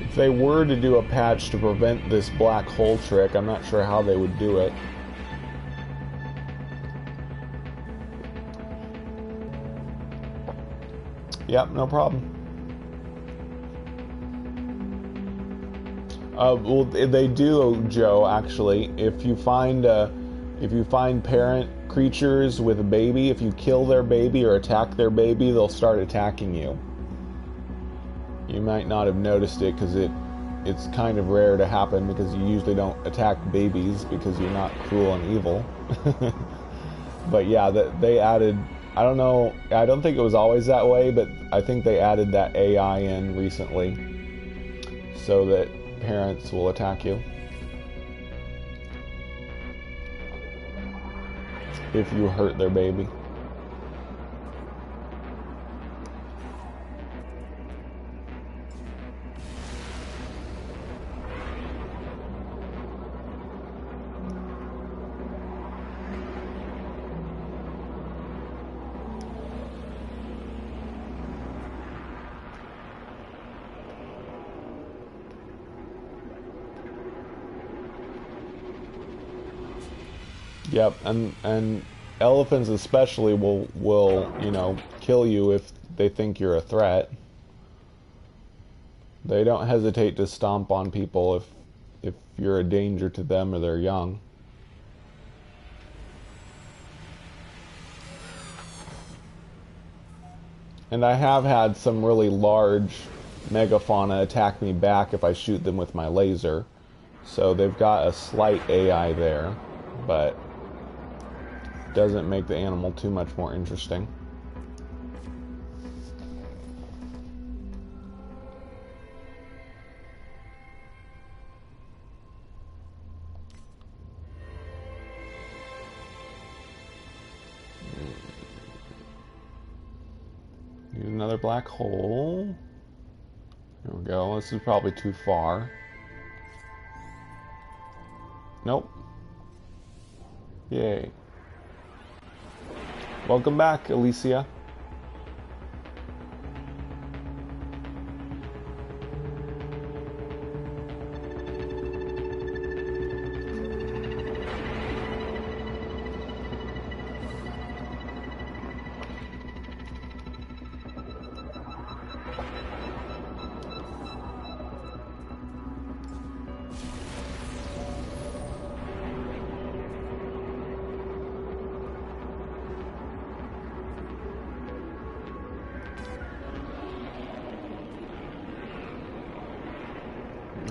If they were to do a patch to prevent this black hole trick, I'm not sure how they would do it. Yep, no problem. Well, they do, Joe. Actually, if you find parent creatures with a baby, if you kill their baby or attack their baby, they'll start attacking you. You might not have noticed it because it's kind of rare to happen, because you usually don't attack babies because you're not cruel and evil. But yeah, they added, I don't know, I don't think it was always that way, but I think they added that AI in recently so that parents will attack you if you hurt their baby. Yep, and elephants especially will you know, kill you if they think you're a threat. They don't hesitate to stomp on people if you're a danger to them or they're young. And I have had some really large megafauna attack me back if I shoot them with my laser. So they've got a slight AI there, but doesn't make the animal too much more interesting. Need another black hole. Here we go. This is probably too far. Nope. Yay. Welcome back, Alicia.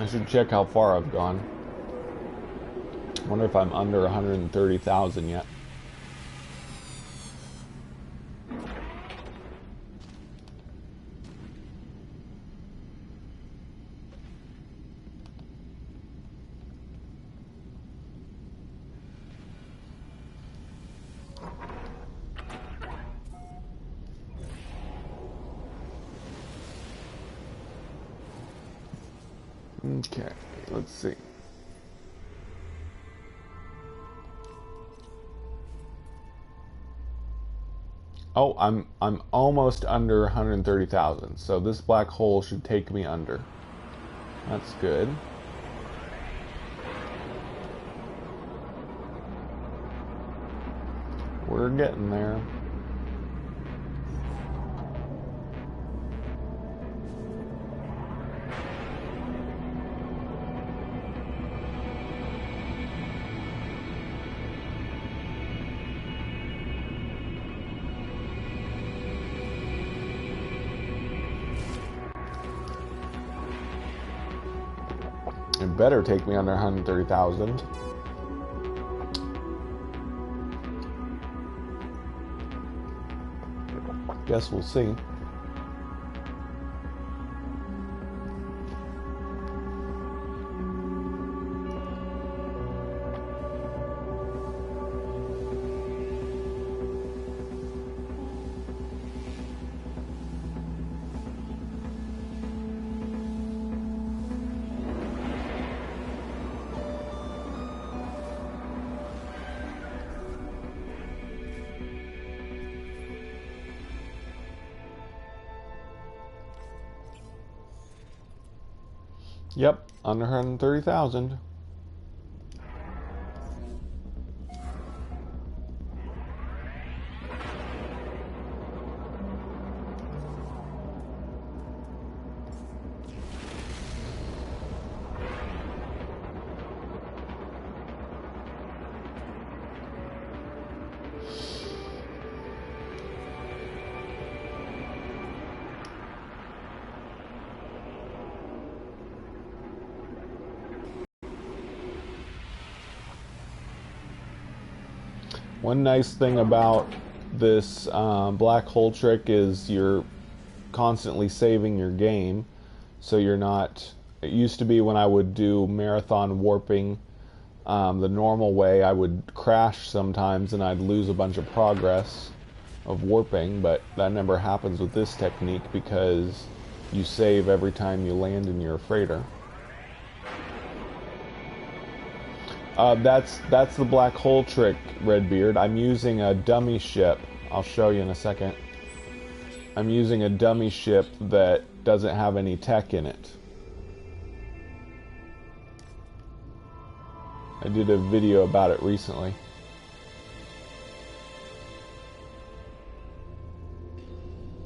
I should check how far I've gone. Wonder if I'm under 130,000 yet. Okay, let's see. Oh, I'm almost under 130,000. So this black hole should take me under. That's good. We're getting there. It better take me under 130,000. Guess we'll see. Yep, under 130,000. One nice thing about this black hole trick is you're constantly saving your game, so you're not. It used to be when I would do marathon warping the normal way, I would crash sometimes and I'd lose a bunch of progress of warping, but that never happens with this technique because you save every time you land in your freighter. That's the black hole trick, Redbeard. I'm using a dummy ship. I'll show you in a second. I'm using a dummy ship that doesn't have any tech in it. I did a video about it recently.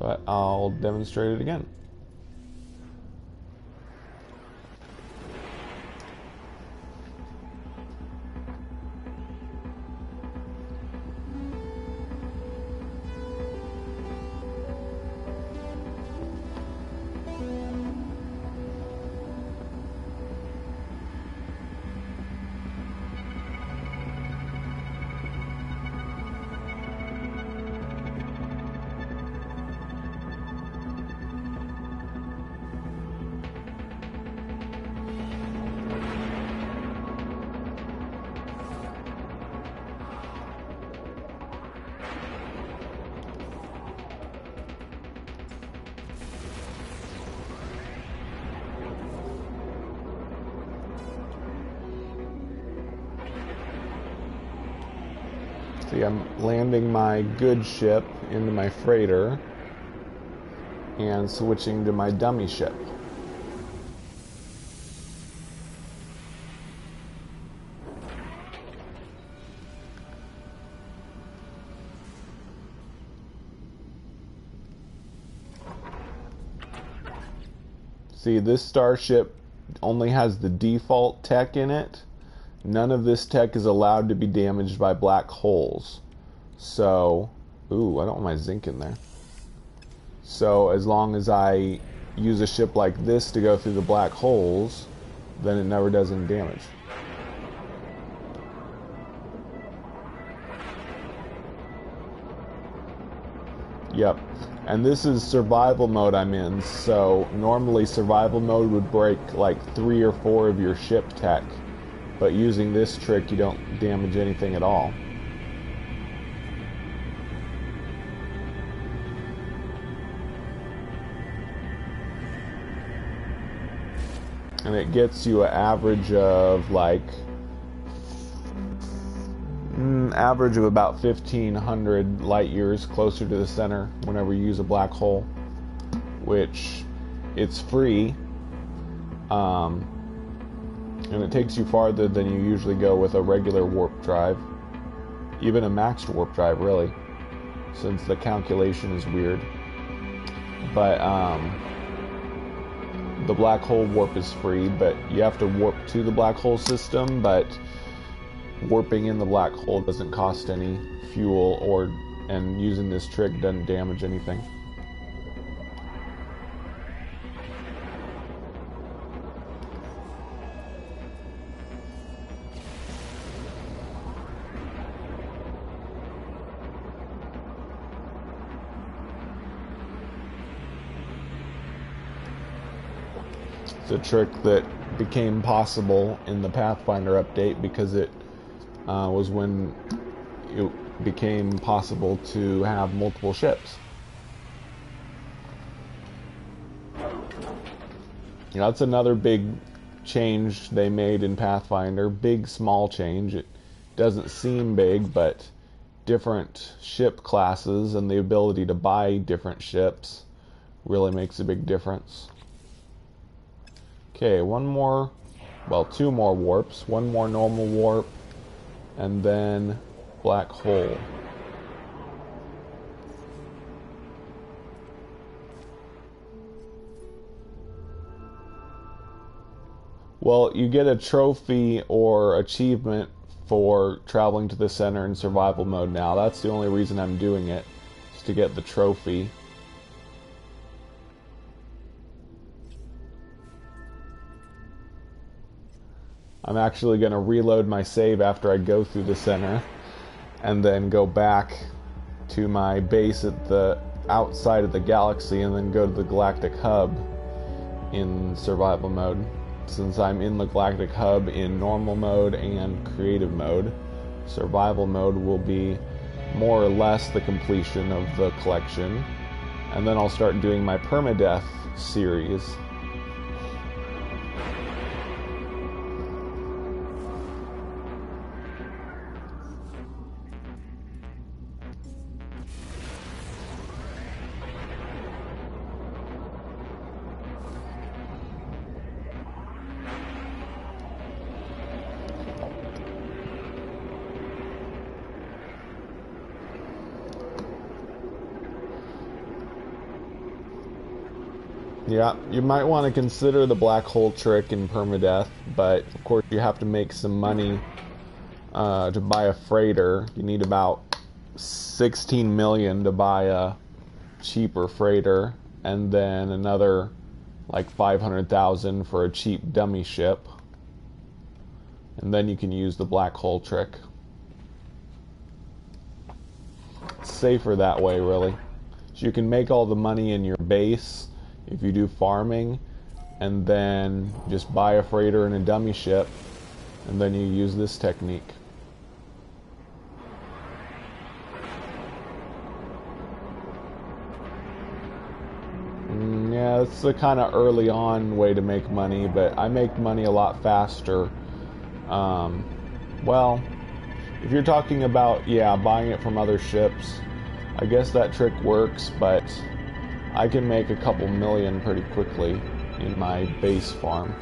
but I'll demonstrate it again. See, I'm landing my good ship into my freighter and switching to my dummy ship. See, this starship only has the default tech in it. None of this tech is allowed to be damaged by black holes. So, ooh, I don't want my zinc in there. So as long as I use a ship like this to go through the black holes, then it never does any damage. Yep. And this is survival mode I'm in, so normally survival mode would break like 3 or 4 of your ship tech. But using this trick, you don't damage anything at all. And it gets you an average of like average of about 1,500 light years closer to the center whenever you use a black hole, which it's free, and it takes you farther than you usually go with a regular warp drive, even a maxed warp drive, really, since the calculation is weird. But the black hole warp is free, but you have to warp to the black hole system, but warping in the black hole doesn't cost any fuel, and using this trick doesn't damage anything. It's a trick that became possible in the Pathfinder update because it was when it became possible to have multiple ships. You know, that's another big change they made in Pathfinder. Big, small change. It doesn't seem big, but different ship classes and the ability to buy different ships really makes a big difference. Okay, two more warps. One more normal warp, and then black hole. Well, you get a trophy or achievement for traveling to the center in survival mode now. That's the only reason I'm doing it, is to get the trophy. I'm actually going to reload my save after I go through the center and then go back to my base at the outside of the galaxy and then go to the galactic hub in survival mode. Since I'm in the galactic hub in normal mode and creative mode, survival mode will be more or less the completion of the collection, and then I'll start doing my permadeath series. Yeah, you might want to consider the black hole trick in permadeath, but of course you have to make some money to buy a freighter. You need about 16 million to buy a cheaper freighter, and then another like 500,000 for a cheap dummy ship. And then you can use the black hole trick. It's safer that way, really. So you can make all the money in your base if you do farming, and then just buy a freighter and a dummy ship, and then you use this technique. Yeah, it's the kind of early on way to make money, but I make money a lot faster. Well, if you're talking about, yeah, buying it from other ships, I guess that trick works, but I can make a couple million pretty quickly in my base farm.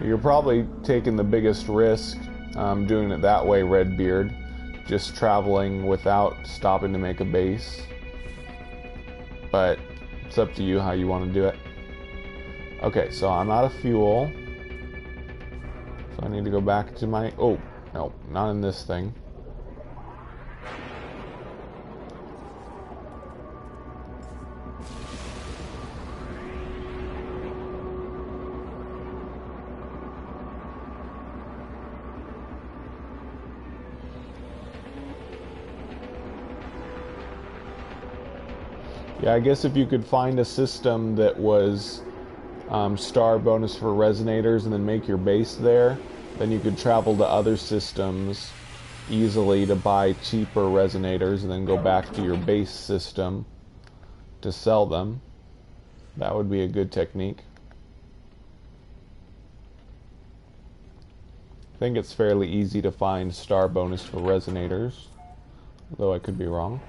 You're probably taking the biggest risk doing it that way, Redbeard. Just traveling without stopping to make a base. But it's up to you how you want to do it. Okay, so I'm out of fuel. So I need to go back to my... Oh, no, not in this thing. Yeah, I guess if you could find a system that was star bonus for resonators and then make your base there, then you could travel to other systems easily to buy cheaper resonators and then go back to your base system to sell them. That would be a good technique. I think it's fairly easy to find star bonus for resonators, though I could be wrong.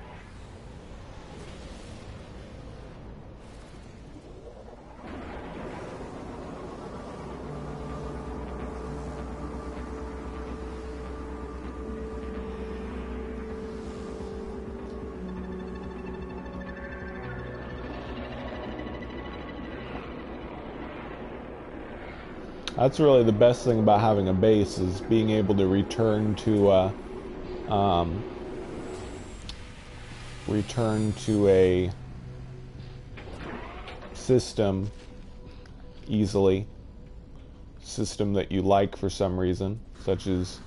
That's really the best thing about having a base, is being able to return to a system easily. System that you like for some reason, such as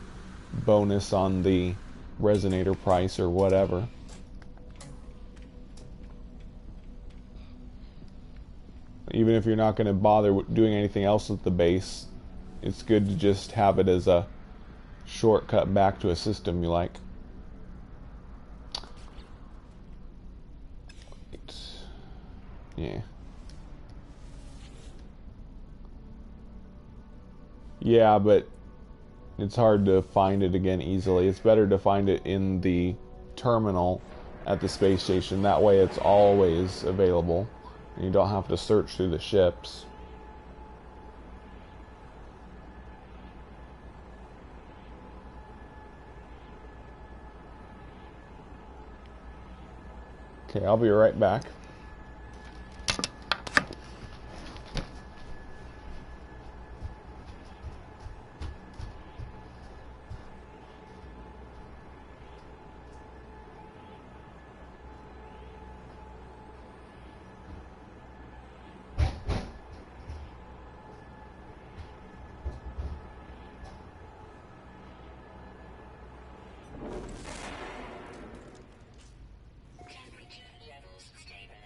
bonus on the resonator price or whatever. Even if you're not going to bother doing anything else with the base, it's good to just have it as a shortcut back to a system you like. Yeah. Yeah, but it's hard to find it again easily. It's better to find it in the terminal at the space station. That way it's always available. And you don't have to search through the ships. Okay, I'll be right back. Temperature levels stable.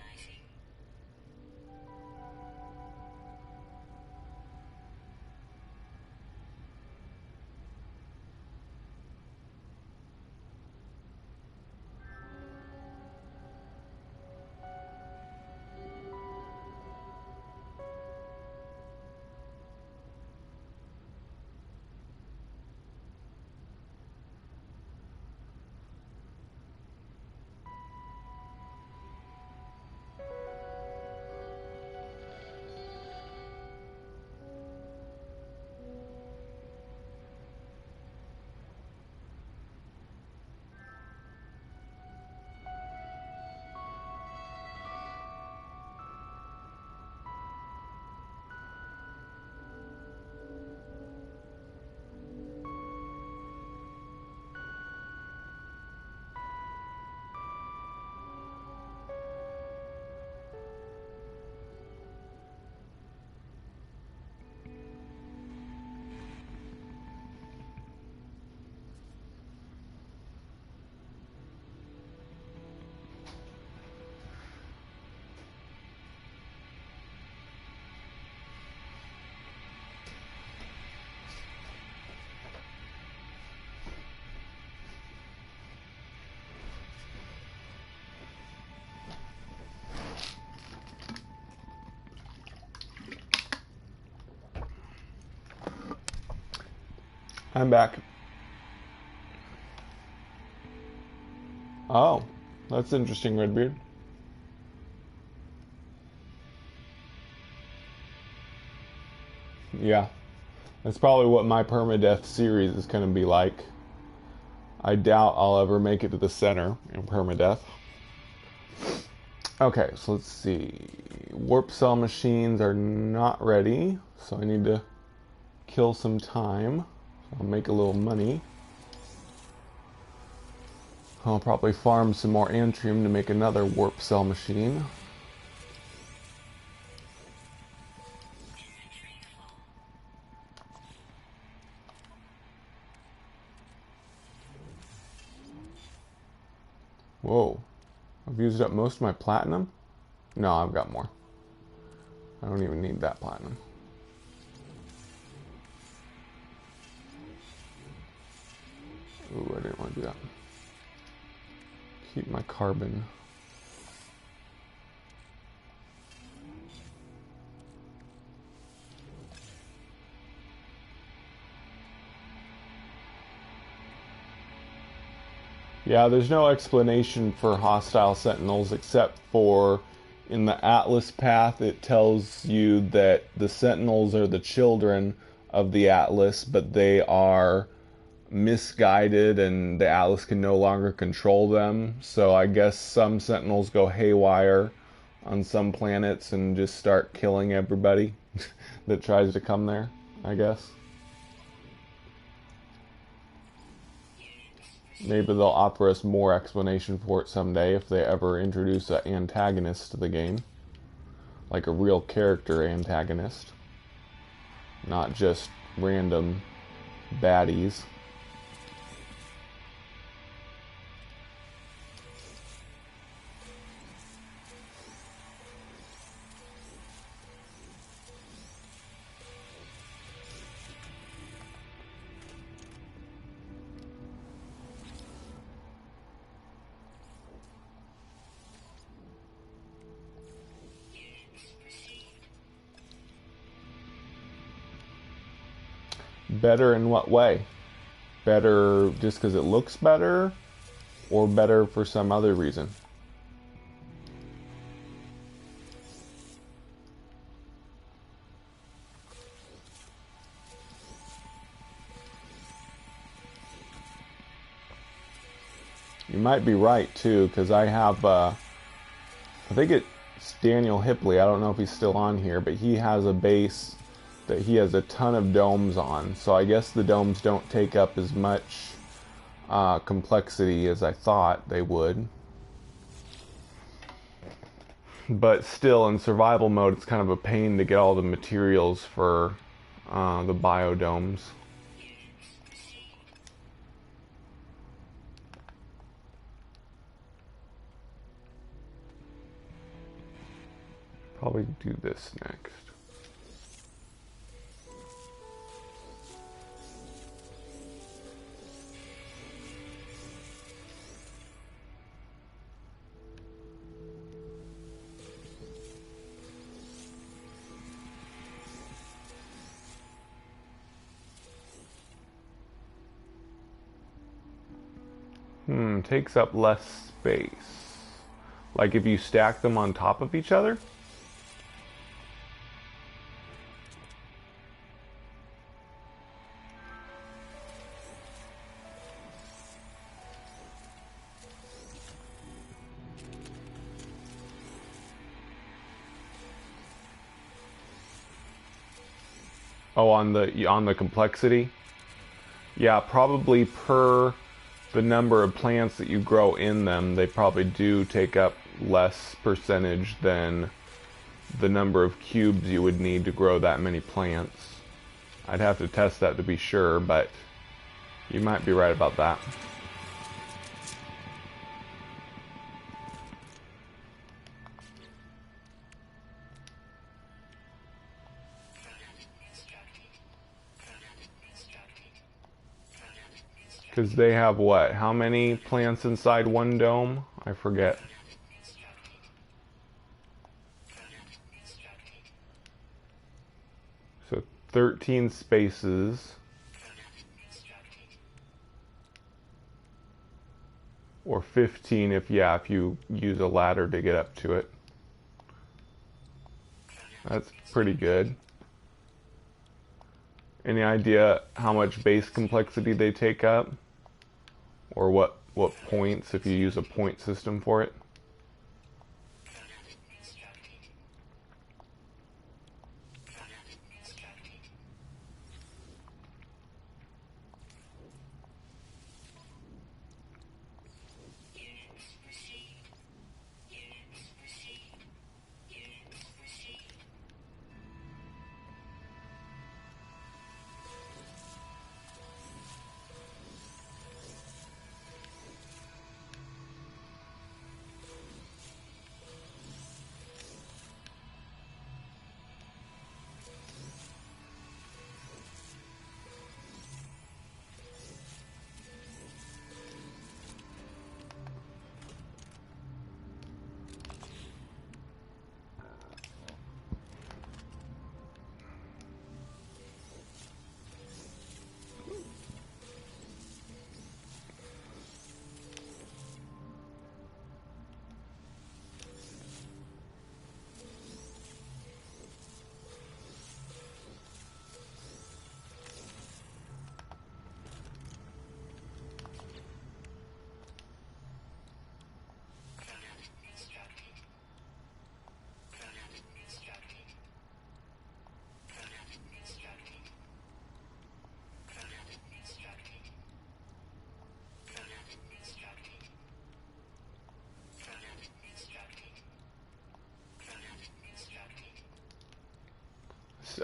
I'm back. Oh, that's interesting, Redbeard. Yeah, that's probably what my permadeath series is going to be like. I doubt I'll ever make it to the center in permadeath. Okay, so let's see. Warp cell machines are not ready, so I need to kill some time. I'll make a little money. I'll probably farm some more antrium to make another warp cell machine. Whoa. I've used up most of my platinum? No, I've got more. I don't even need that platinum. Ooh, I didn't want to do that. Keep my carbon. Yeah, there's no explanation for hostile sentinels except for in the Atlas path it tells you that the sentinels are the children of the Atlas, but they are misguided and the Atlas can no longer control them. So I guess some sentinels go haywire on some planets and just start killing everybody that tries to come there, I guess. Maybe they'll offer us more explanation for it someday if they ever introduce an antagonist to the game. Like a real character antagonist. Not just random baddies. Better in what way? Better just because it looks better, or better for some other reason? You might be right too, because I have, I think it's Daniel Hipley, I don't know if he's still on here, but he has a base that he has a ton of domes on, so I guess the domes don't take up as much complexity as I thought they would. But still, in survival mode, it's kind of a pain to get all the materials for the biodomes. Probably do this next. Takes up less space. Like if you stack them on top of each other? Oh, on the complexity? Yeah, probably per the number of plants that you grow in them, they probably do take up less percentage than the number of cubes you would need to grow that many plants. I'd have to test that to be sure, but you might be right about that. Because they have what? How many plants inside one dome? I forget. So 13 spaces. Or 15 if you use a ladder to get up to it. That's pretty good. Any idea how much base complexity they take up? Or what points if you use a point system for it?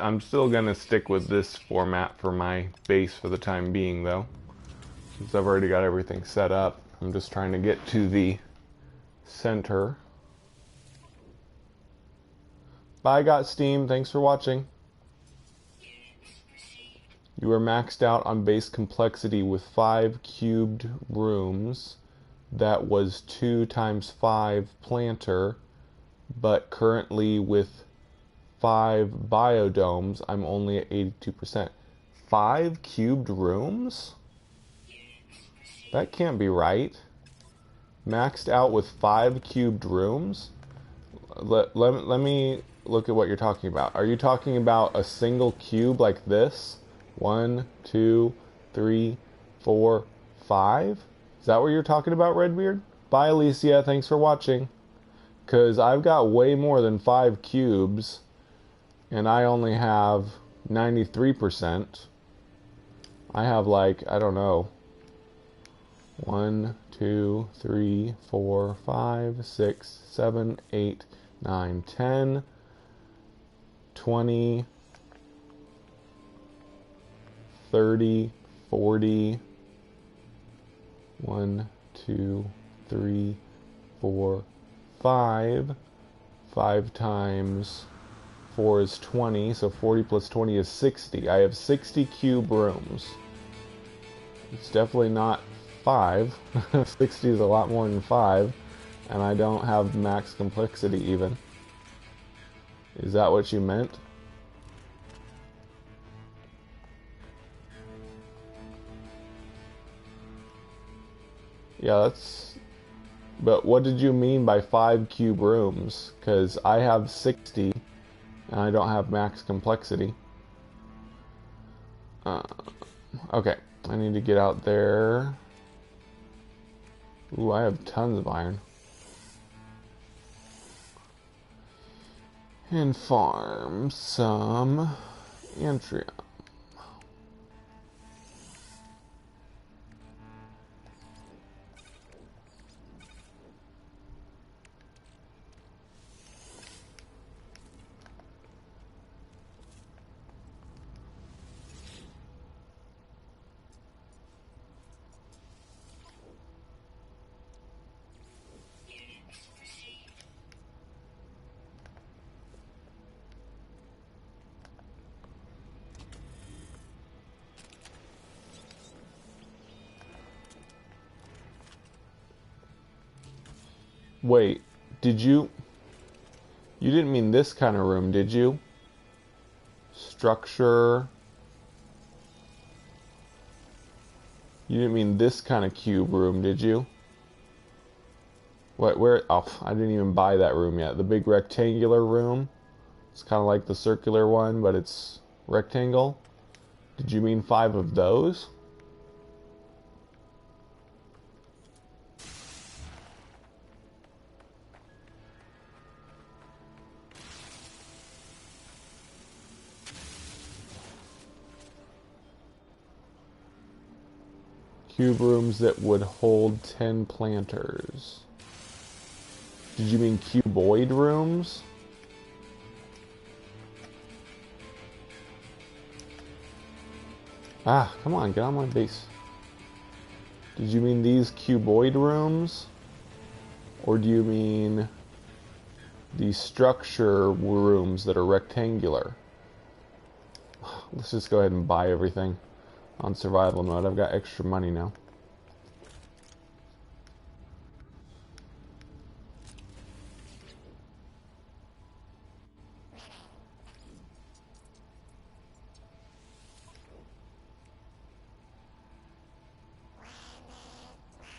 I'm still going to stick with this format for my base for the time being, though. Since I've already got everything set up, I'm just trying to get to the center. Bye, Got Steam. Thanks for watching. You are maxed out on base complexity with 5 cubed rooms. That was 2 times 5 planter, but currently with 5 biodomes, I'm only at 82%. 5 cubed rooms? That can't be right. Maxed out with 5 cubed rooms? Let me look at what you're talking about. Are you talking about a single cube like this? 1, 2, 3, 4, 5? Is that what you're talking about, Redbeard? Bye, Alicia. Thanks for watching. Because I've got way more than 5 cubes, and I only have 93%. I have like, I don't know, 1, 2, 3, 4, 5, 6, 7, 8, 9, 10, 20, 30, 40, 1, 2, 3, 4, 5. 5 times 4 is 20, so 40 plus 20 is 60. I have 60 cube rooms. It's definitely not 5. 60 is a lot more than 5, and I don't have max complexity even. Is that what you meant? Yeah, that's... But what did you mean by 5 cube rooms? Because I have 60, and I don't have max complexity. Okay, I need to get out there. Ooh, I have tons of iron. And farm some Antria. Wait, did you... You didn't mean this kind of room, did you? Structure... You didn't mean this kind of cube room, did you? What? Where? Oh, I didn't even buy that room yet. The big rectangular room. It's kind of like the circular one, but it's rectangle. Did you mean 5 of those? Cube rooms that would hold 10 planters. Did you mean cuboid rooms? Ah, come on, get on my base. Did you mean these cuboid rooms? Or do you mean the structure rooms that are rectangular? Let's just go ahead and buy everything on survival mode. I've got extra money now.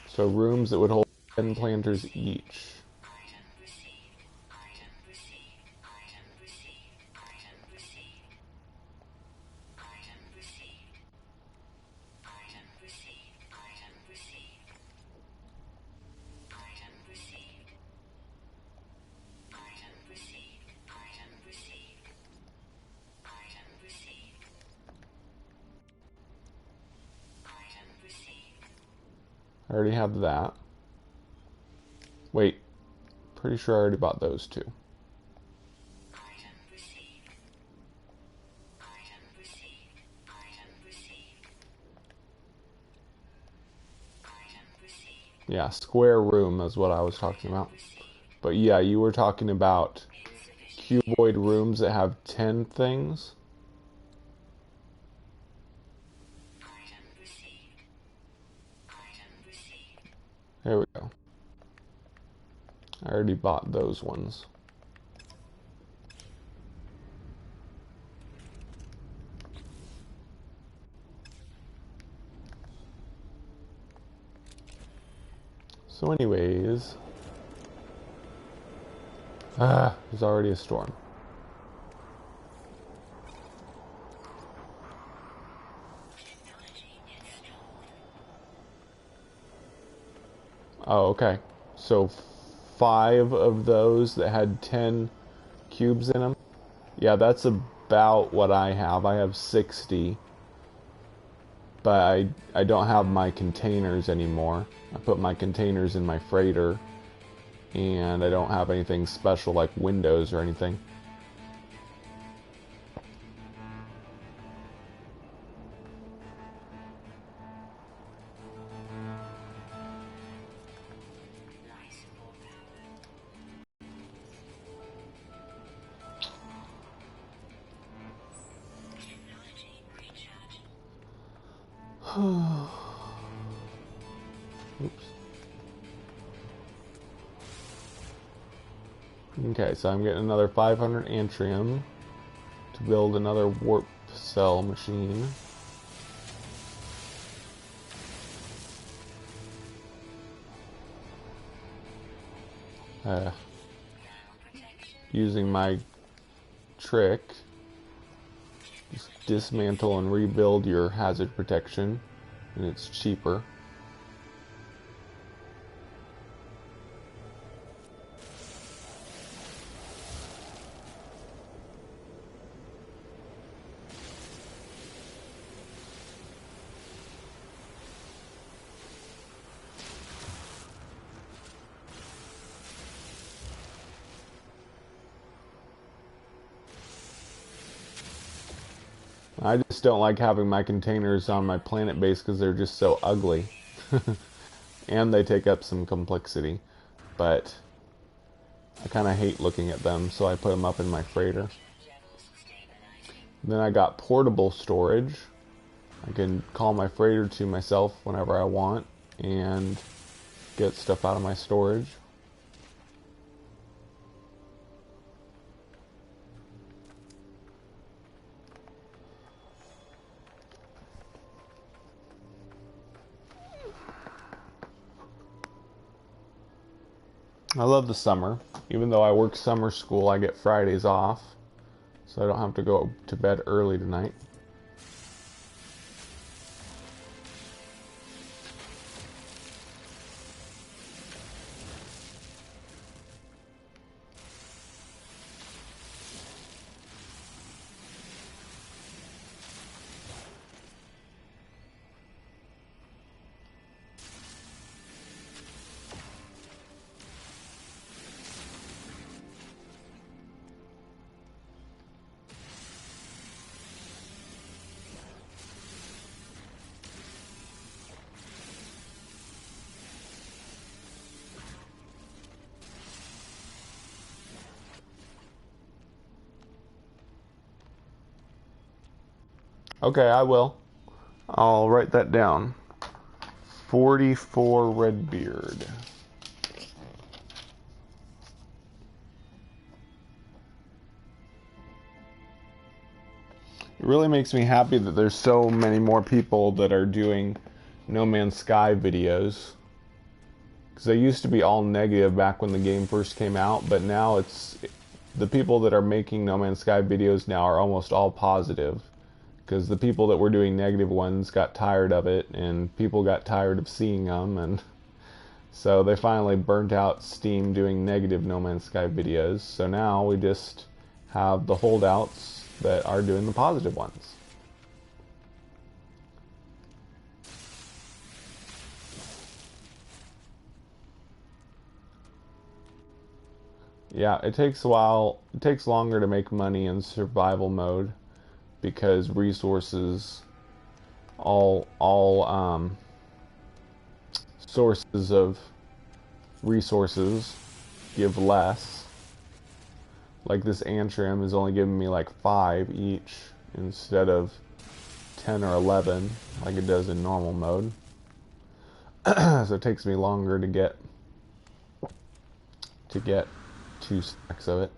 So rooms that would hold 10 planters each. I already have that. Wait, pretty sure I already bought those two. Yeah, square room is what I was talking about. But yeah, you were talking about cuboid rooms that have 10 things. There we go. I already bought those ones. So anyways, there's already a storm. Oh, okay. So 5 of those that had 10 cubes in them. Yeah, that's about what I have. I have 60. But I don't have my containers anymore. I put my containers in my freighter. And I don't have anything special like windows or anything. Oops. Okay, so I'm getting another 500 antrium to build another warp cell machine. Using my trick, just dismantle and rebuild your hazard protection, and it's cheaper. I just don't like having my containers on my planet base because they're just so ugly. And they take up some complexity. But I kind of hate looking at them, so I put them up in my freighter. Then I got portable storage. I can call my freighter to myself whenever I want and get stuff out of my storage. I love the summer. Even though I work summer school, I get Fridays off, so I don't have to go to bed early tonight. Okay, I will. I'll write that down. 44 Redbeard. It really makes me happy that there's so many more people that are doing No Man's Sky videos. Because they used to be all negative back when the game first came out, but now it's... The people that are making No Man's Sky videos now are almost all positive. Because the people that were doing negative ones got tired of it, and people got tired of seeing them, and so they finally burnt out steam doing negative No Man's Sky videos. So now we just have the holdouts that are doing the positive ones. Yeah, it takes a while. It takes longer to make money in survival mode because resources, all sources of resources give less. Like this Antrim is only giving me like 5 each instead of 10 or 11 like it does in normal mode. So it takes me longer to get 2 stacks of it.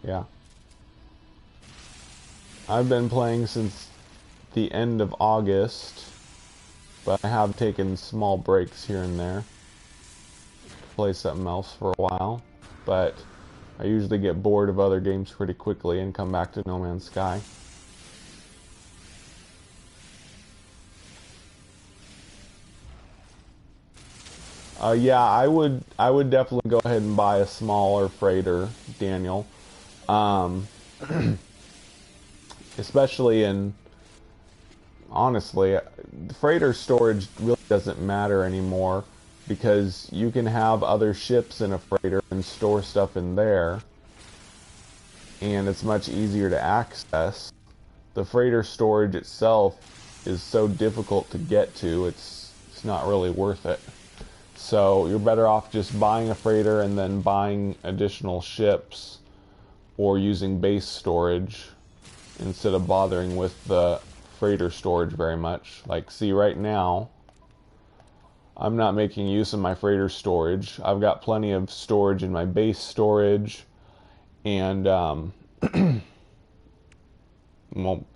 Yeah. I've been playing since the end of August, but I have taken small breaks here and there to play something else for a while. But I usually get bored of other games pretty quickly and come back to No Man's Sky. Yeah, I would definitely go ahead and buy a smaller freighter, Daniel. Um, especially in, honestly, the freighter storage really doesn't matter anymore because you can have other ships in a freighter and store stuff in there, and it's much easier to access. The freighter storage itself is so difficult to get to, it's not really worth it. So you're better off just buying a freighter and then buying additional ships or using base storage instead of bothering with the freighter storage very much. Like, see, right now, I'm not making use of my freighter storage. I've got plenty of storage in my base storage, and well,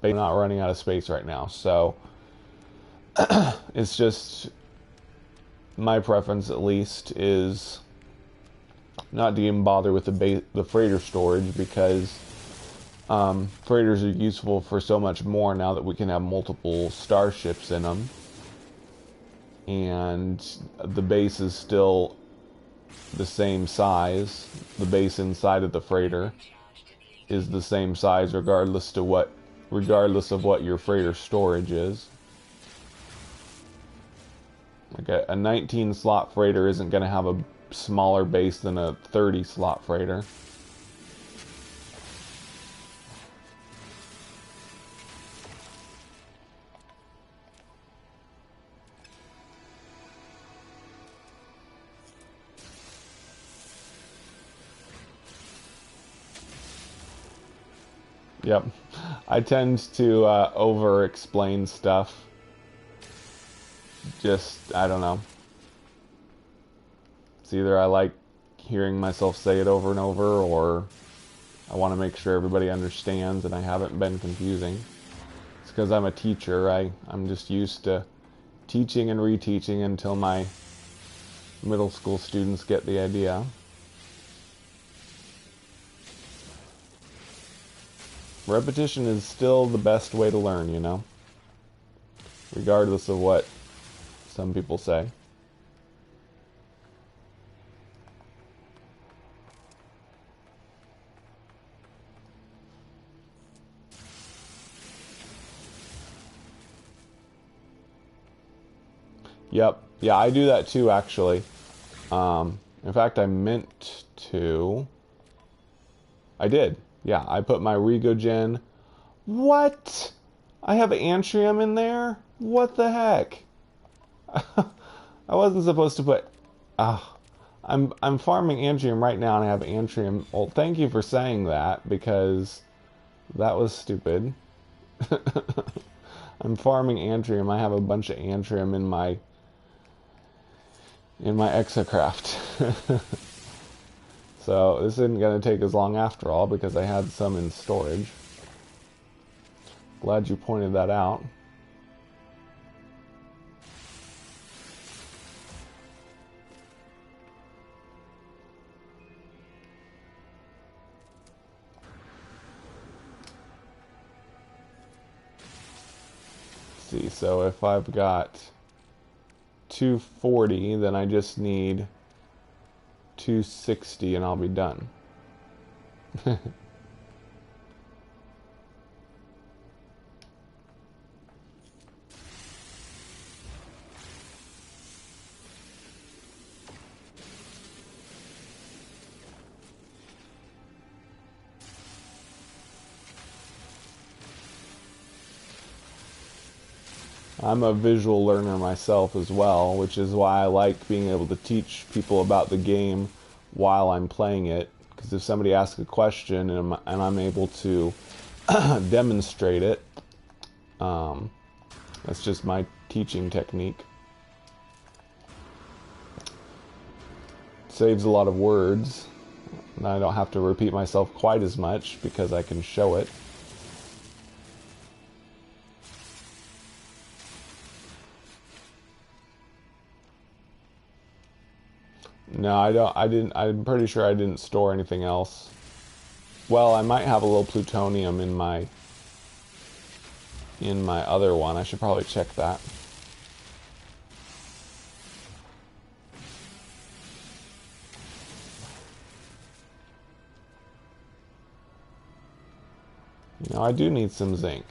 they're not running out of space right now. So it's just my preference, at least, is not to even bother with the freighter storage because freighters are useful for so much more now that we can have multiple starships in them, and the base is still the same size. The base inside of the freighter is the same size regardless of what your freighter storage is. Like a 19 slot freighter isn't going to have a smaller base than a 30 slot freighter. Yep. I tend to over-explain stuff. Just, I don't know. It's either I like hearing myself say it over and over, or I want to make sure everybody understands and I haven't been confusing. It's because I'm a teacher. I'm just used to teaching and reteaching until my middle school students get the idea. Repetition is still the best way to learn, you know? Regardless of what some people say. Yep. Yeah, I do that too, actually. In fact, I meant to. I did. Yeah, I put my Regogen. What? I have Antrium in there? What the heck? I wasn't supposed to put. I'm farming Antrium right now, and I have Antrium. Well, thank you for saying that, because that was stupid. I'm farming Antrium. I have a bunch of Antrium in my Exocraft. So this isn't going to take as long after all, because I had some in storage. Glad you pointed that out. Let's see, so if I've got 240, then I just need 260 and I'll be done. I'm a visual learner myself as well, which is why I like being able to teach people about the game while I'm playing it. Because if somebody asks a question and I'm able to demonstrate it, that's just my teaching technique. Saves a lot of words, and I don't have to repeat myself quite as much because I can show it. No, I don't. I didn't. I'm pretty sure I didn't store anything else. Well, I might have a little plutonium in my other one. I should probably check that. No, I do need some zinc.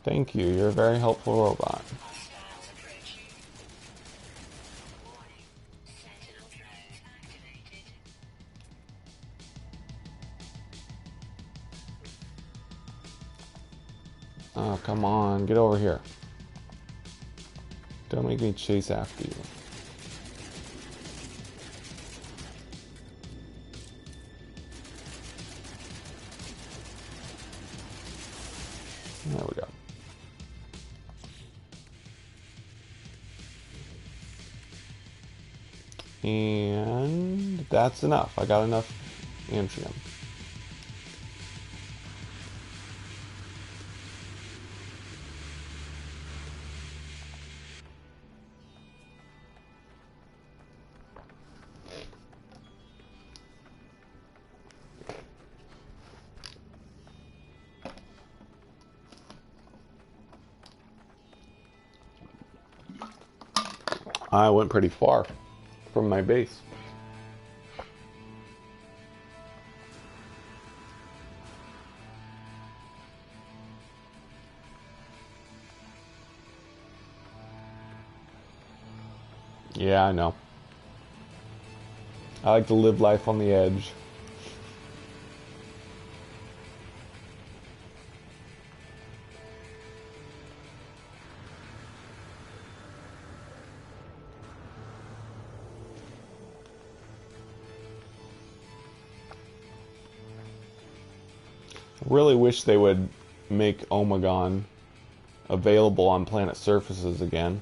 Thank you. You're a very helpful robot. Oh, come on. Get over here. Don't make me chase after you. There we go. And that's enough. I got enough Antrium. I went pretty far from my base. Yeah, I know. I like to live life on the edge. Really wish they would make Omegon available on planet surfaces again.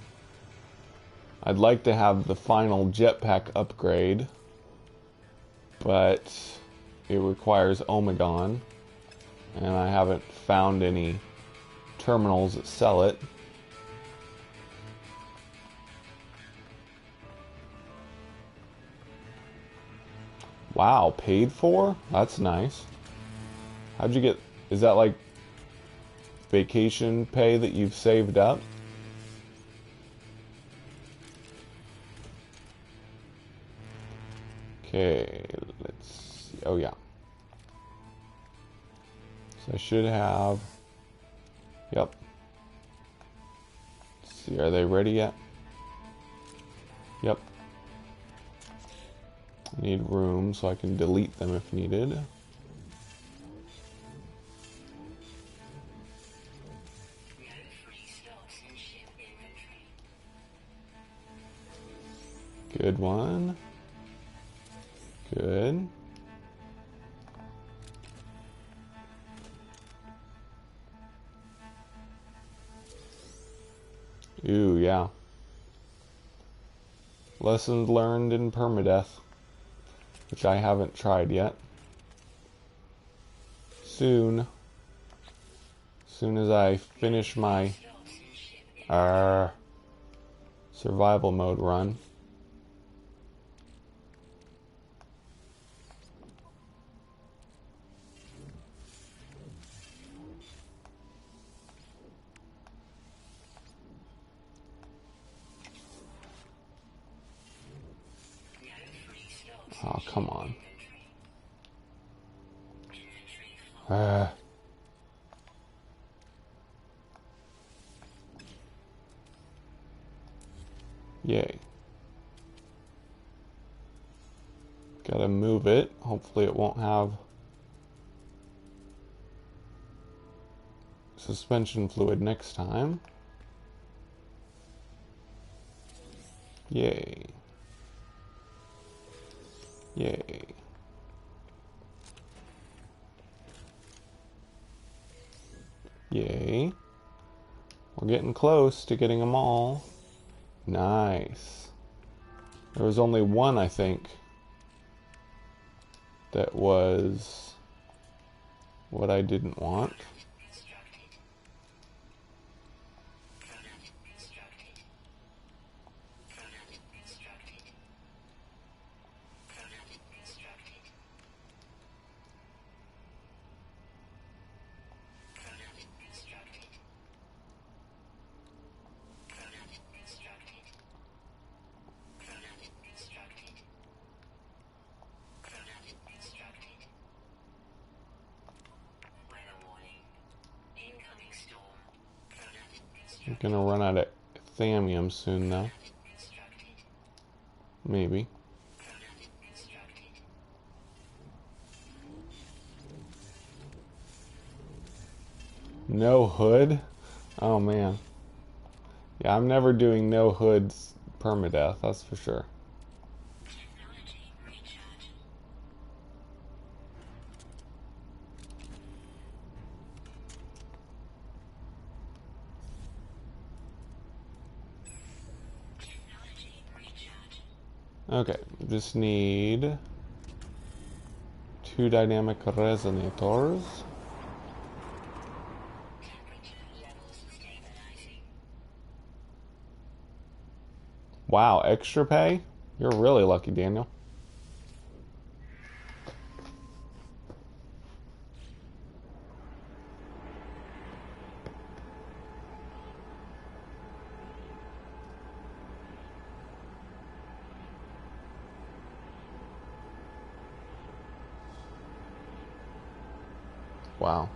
I'd like to have the final jetpack upgrade, but it requires Omegon, and I haven't found any terminals that sell it. Wow, paid for? That's nice. How'd you get... Is that like vacation pay that you've saved up? Okay, let's see. Oh yeah. So I should have... Yep. Let's see, are they ready yet? Yep. I need room so I can delete them if needed. Good one. Good. Ooh, yeah. Lessons learned in permadeath, which I haven't tried yet. Soon as I finish my survival mode run. Oh, come on. Yay. Gotta move it. Hopefully it won't have suspension fluid next time. Yay. Yay. Yay. We're getting close to getting them all. Nice. There was only one, I think, that was what I didn't want. I'm gonna run out of thamium soon, though. Maybe. No hood? Oh man. Yeah, I'm never doing no hoods permadeath, that's for sure. Okay, just need 2 dynamic resonators. Wow, extra pay? You're really lucky, Daniel. Wow.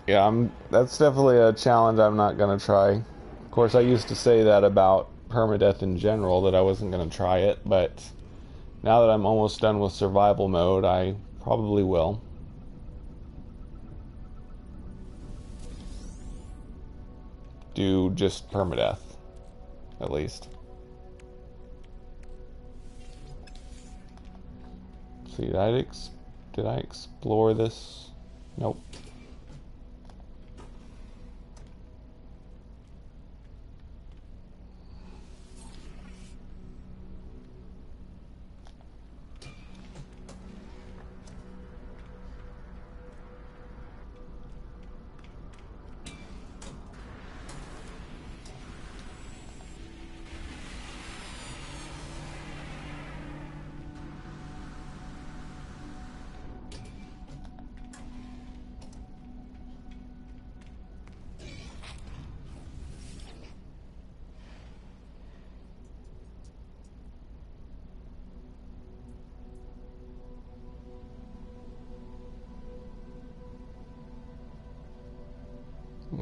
Yeah, that's definitely a challenge I'm not going to try. Of course, I used to say that about permadeath in general, that I wasn't going to try it, but now that I'm almost done with survival mode, I probably will. Do just permadeath, at least. Let's see, did I explore this? Nope.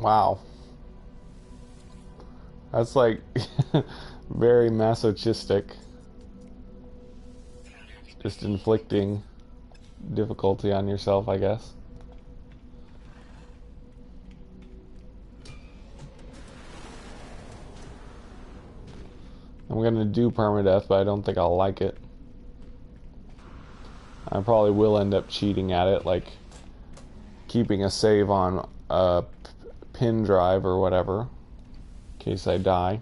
Wow. That's like very masochistic. Just inflicting difficulty on yourself, I guess. I'm gonna do permadeath, but I don't think I'll like it. I probably will end up cheating at it, like keeping a save on a pin drive or whatever, in case I die.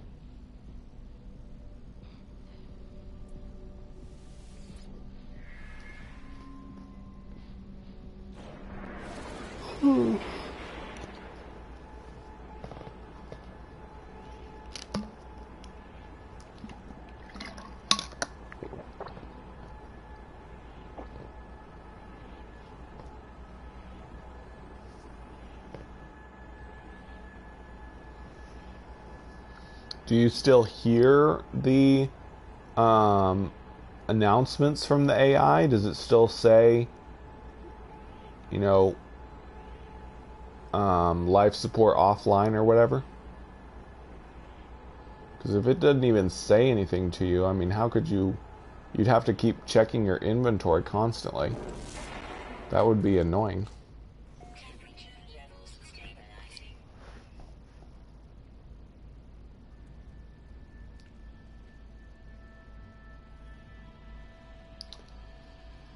Do you still hear the announcements from the AI? Does it still say, you know, life support offline or whatever? Because if it doesn't even say anything to you, I mean, how could you... You'd have to keep checking your inventory constantly. That would be annoying.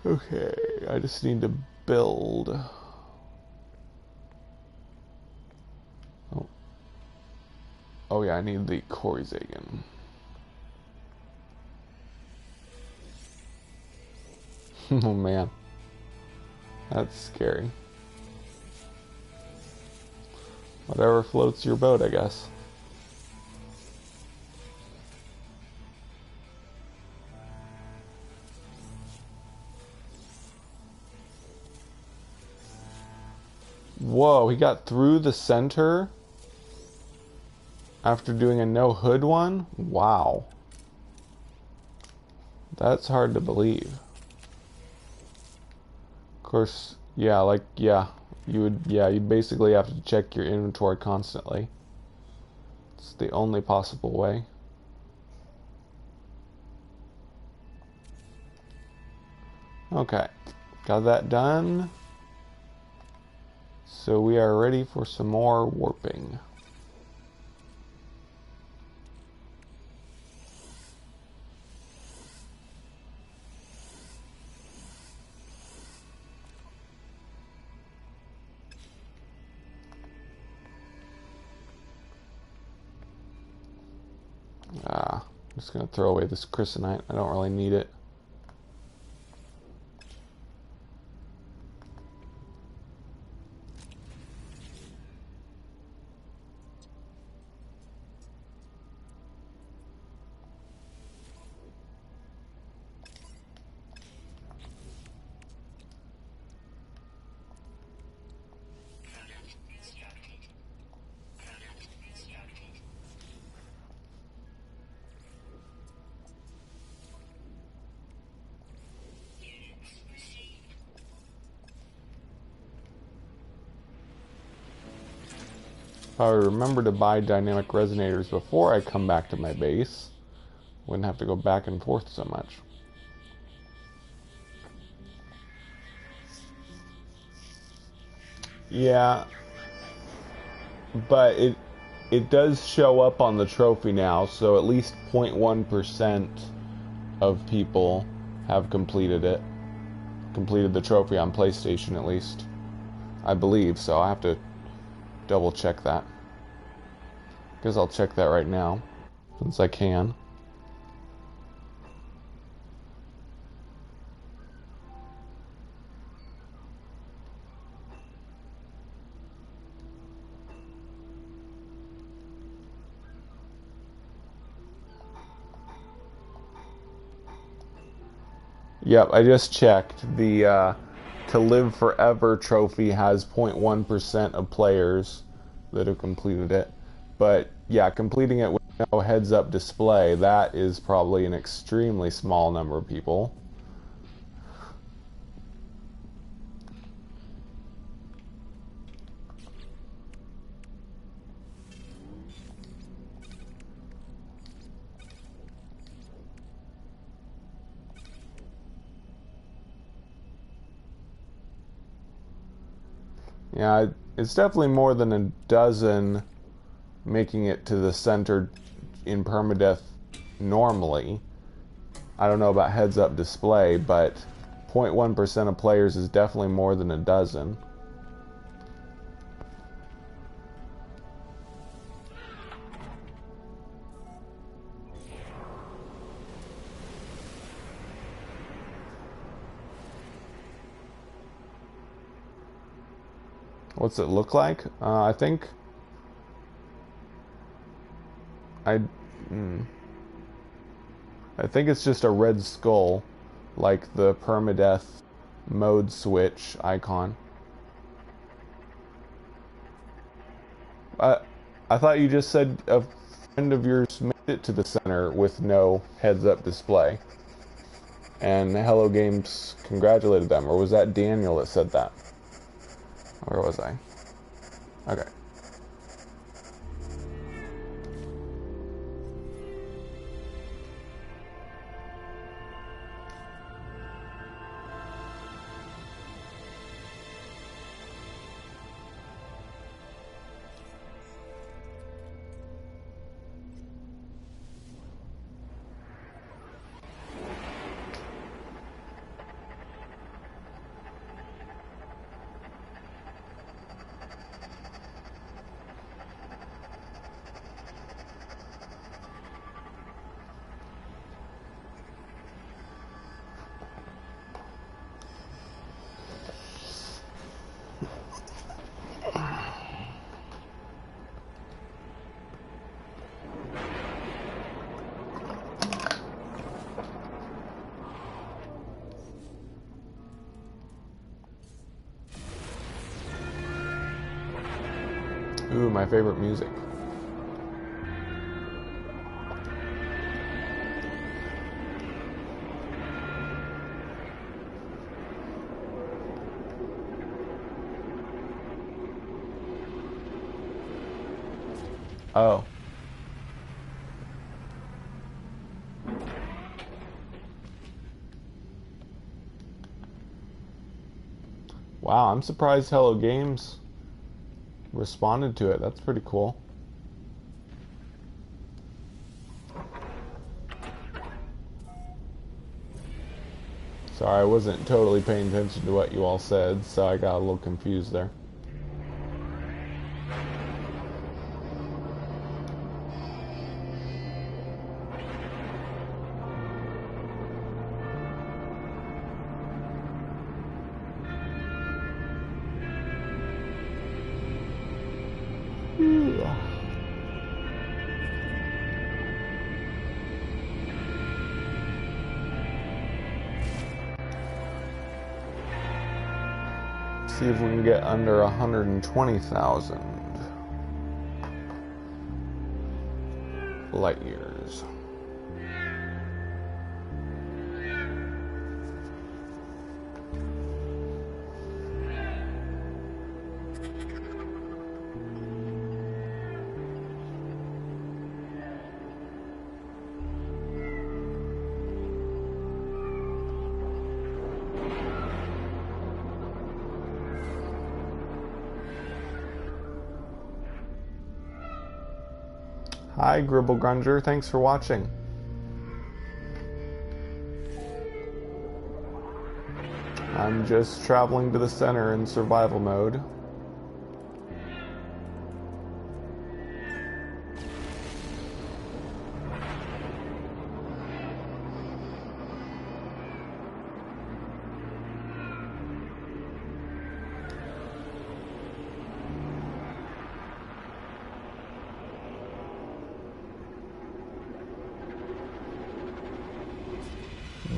Okay, I just need to build. Oh yeah, I need the Korrizagen. Oh man. That's scary. Whatever floats your boat, I guess. Whoa, he got through the center after doing a no hood one? Wow. That's hard to believe. Of course, yeah, like, yeah. You'd basically have to check your inventory constantly. It's the only possible way. Okay, got that done. So we are ready for some more warping. I'm just gonna throw away this chrysanite. I don't really need it. If I remember to buy dynamic resonators before I come back to my base, wouldn't have to go back and forth so much. Yeah, but it does show up on the trophy now, so at least 0.1% of people have completed it. Completed the trophy on PlayStation, at least. I believe, so I have to double check that. Guess I'll check that right now, since I can. Yep, I just checked. The To Live Forever trophy has 0.1% of players that have completed it. But yeah, completing it with no heads-up display, that is probably an extremely small number of people. Yeah, it's definitely more than a dozen making it to the center in permadeath normally. I don't know about heads-up display, but 0.1% of players is definitely more than a dozen. What's it look like? I think I think it's just a red skull, like the permadeath mode switch icon. I thought you just said a friend of yours made it to the center with no heads-up display, and Hello Games congratulated them, or was that Daniel that said that? Where was I? Okay. Ooh, my favorite music. Oh. Wow, I'm surprised Hello Games responded to it. That's pretty cool. Sorry, I wasn't totally paying attention to what you all said, so I got a little confused there. See if we can get under 120,000 light years. Hi, Gribble thanks for watching. I'm just traveling to the center in survival mode.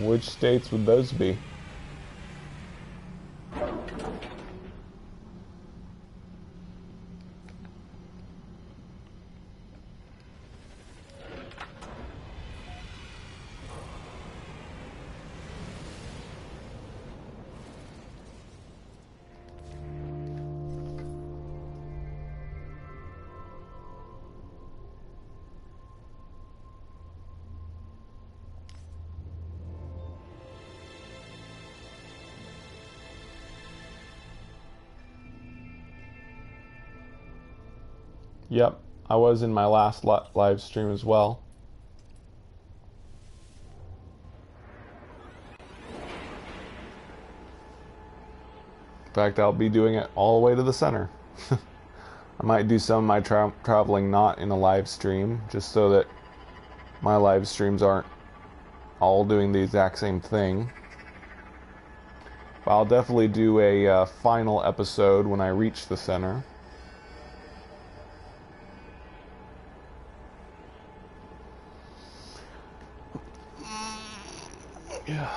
Which states would those be? Yep, I was in my last live stream as well. In fact, I'll be doing it all the way to the center. I might do some of my traveling not in a live stream, just so that my live streams aren't all doing the exact same thing. But I'll definitely do a final episode when I reach the center. Yeah.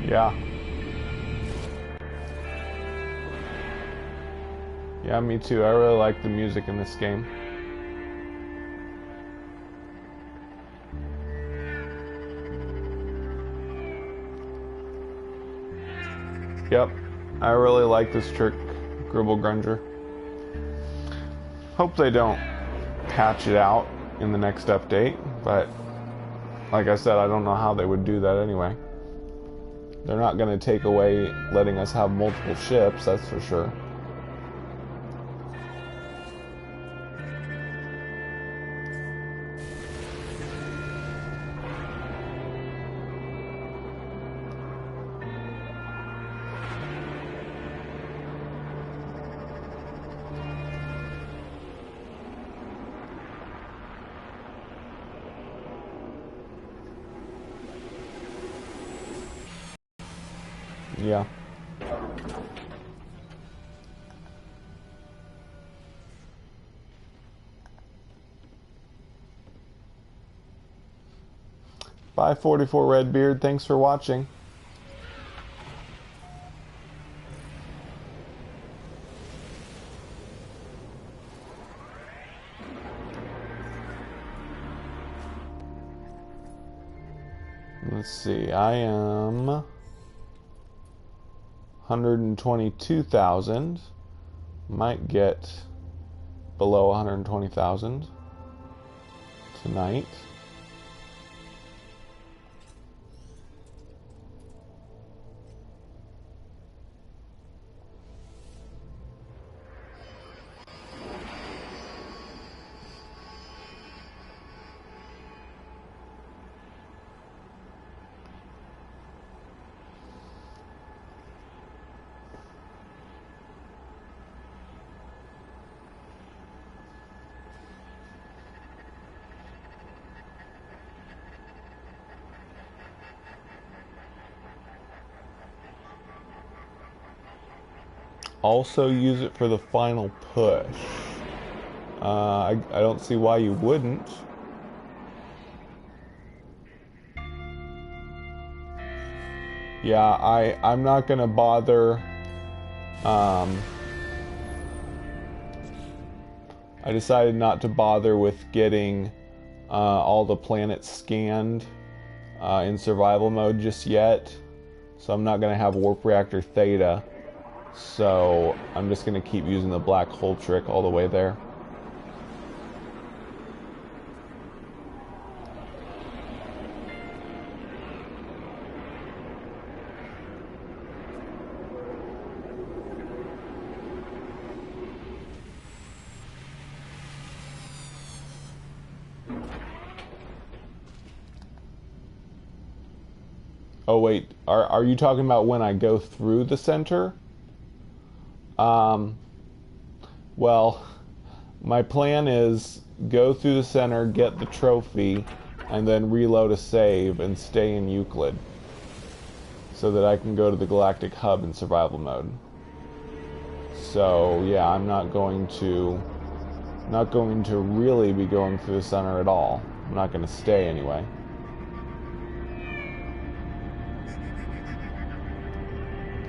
Yeah. Yeah, me too. I really like the music in this game. Yep. I really like this trick, Gribble Grunger. Hope they don't patch it out in the next update, but like I said, I don't know how they would do that anyway. They're not going to take away letting us have multiple ships, that's for sure. Yeah. Bye, 44 Redbeard. Thanks for watching. Let's see. I am 122,000. Might get below 120,000 tonight. Also use it for the final push. I don't see why you wouldn't. Yeah, I'm not gonna bother. I decided not to bother with getting all the planets scanned in survival mode just yet. So I'm not gonna have Warp Reactor Theta. So I'm just going to keep using the black hole trick all the way there. Oh wait, are you talking about when I go through the center? Um, well, my plan is go through the center, get the trophy, and then reload a save and stay in Euclid so that I can go to the Galactic Hub in survival mode. So yeah, I'm not going to really be going through the center at all. I'm not going to stay anyway.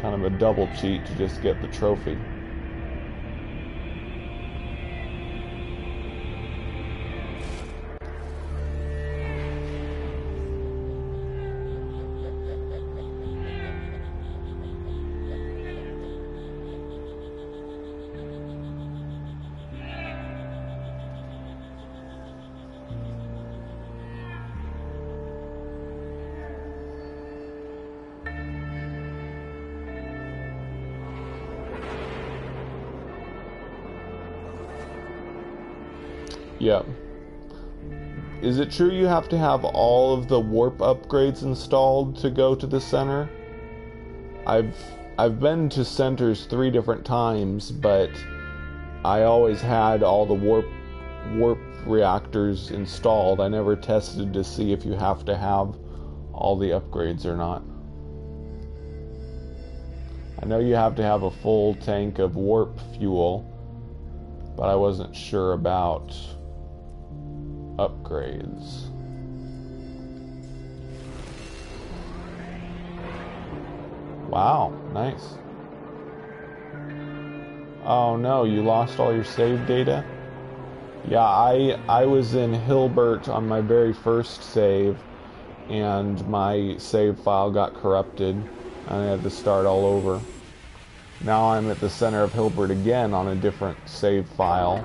Kind of a double cheat to just get the trophy. Yep. Is it true you have to have all of the warp upgrades installed to go to the center? I've been to centers 3 different times, but I always had all the warp reactors installed. I never tested to see if you have to have all the upgrades or not. I know you have to have a full tank of warp fuel, but I wasn't sure about upgrades. Wow, nice. Oh no, you lost all your save data? Yeah, I was in Hilbert on my very first save, and my save file got corrupted, and I had to start all over. Now I'm at the center of Hilbert again on a different save file,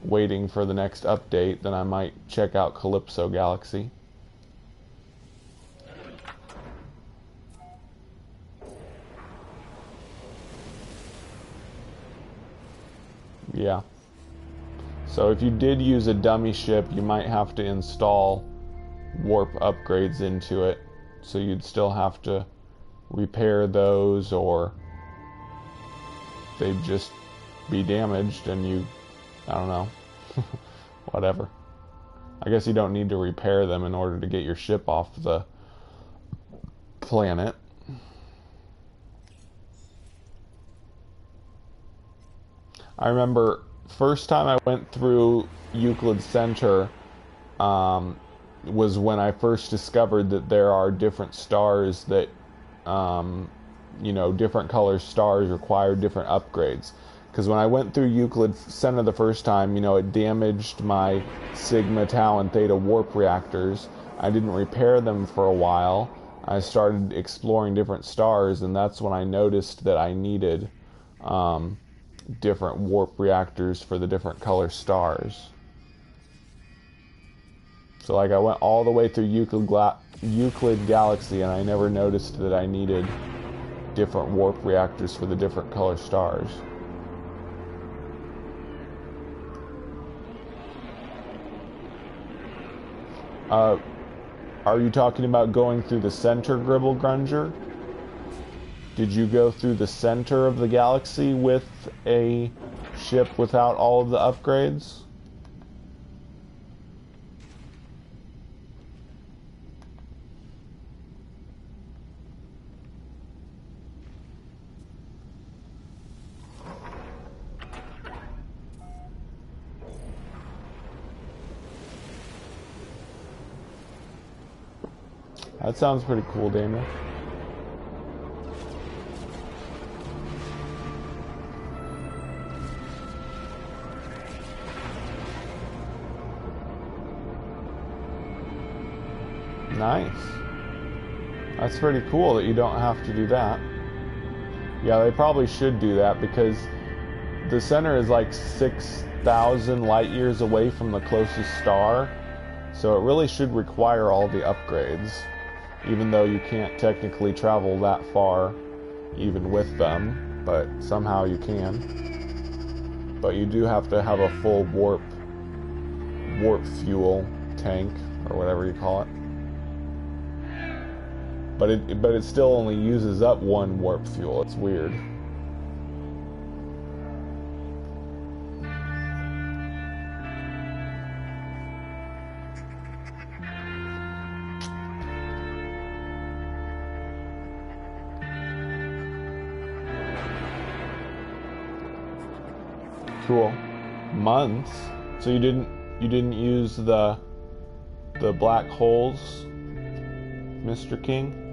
waiting for the next update. Then I might check out Calypso Galaxy. Yeah. So if you did use a dummy ship, you might have to install warp upgrades into it. So you'd still have to repair those, or they'd just be damaged and you, I don't know, whatever. I guess you don't need to repair them in order to get your ship off the planet. I remember first time I went through Euclid Center was when I first discovered that there are different stars that, you know, different color stars require different upgrades. Because when I went through Euclid Center the first time, you know, it damaged my Sigma, Tau, and Theta warp reactors. I didn't repair them for a while. I started exploring different stars, and that's when I noticed that I needed different warp reactors for the different color stars. So like I went all the way through Euclid Galaxy, and I never noticed that I needed different warp reactors for the different color stars. Are you talking about going through the center, Gribble Grunger? Did you go through the center of the galaxy with a ship without all of the upgrades? That sounds pretty cool, Daniel. Nice. That's pretty cool that you don't have to do that. Yeah, they probably should do that because the center is like 6,000 light years away from the closest star, so it really should require all the upgrades, even though you can't technically travel that far even with them, but somehow you can. But you do have to have a full warp fuel tank, or whatever you call it. But it still only uses up one warp fuel. It's weird. Cool. Months. So you didn't use the black holes, Mr. King?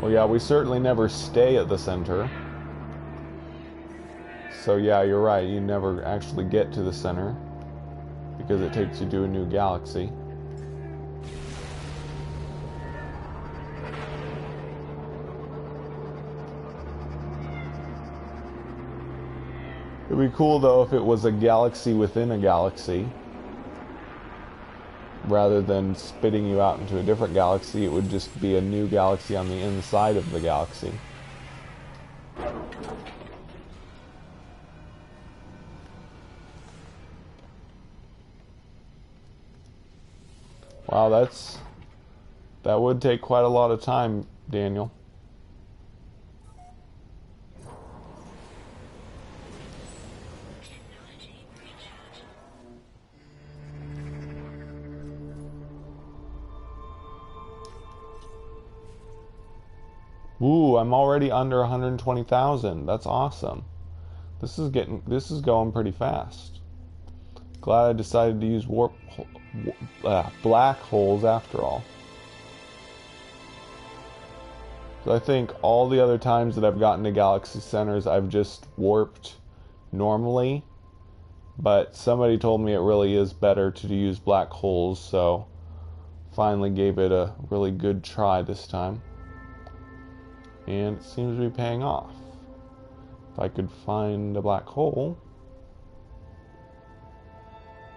Well, yeah, we certainly never stay at the center. So yeah, you're right, you never actually get to the center because it takes you to a new galaxy. It'd be cool though if it was a galaxy within a galaxy. Rather than spitting you out into a different galaxy, it would just be a new galaxy on the inside of the galaxy. Wow, that would take quite a lot of time, Daniel. Ooh, I'm already under 120,000. That's awesome. This is going pretty fast. Glad I decided to use black holes after all. I think all the other times that I've gotten to galaxy centers, I've just warped normally. But somebody told me it really is better to use black holes, so finally gave it a really good try this time. And it seems to be paying off. If I could find a black hole.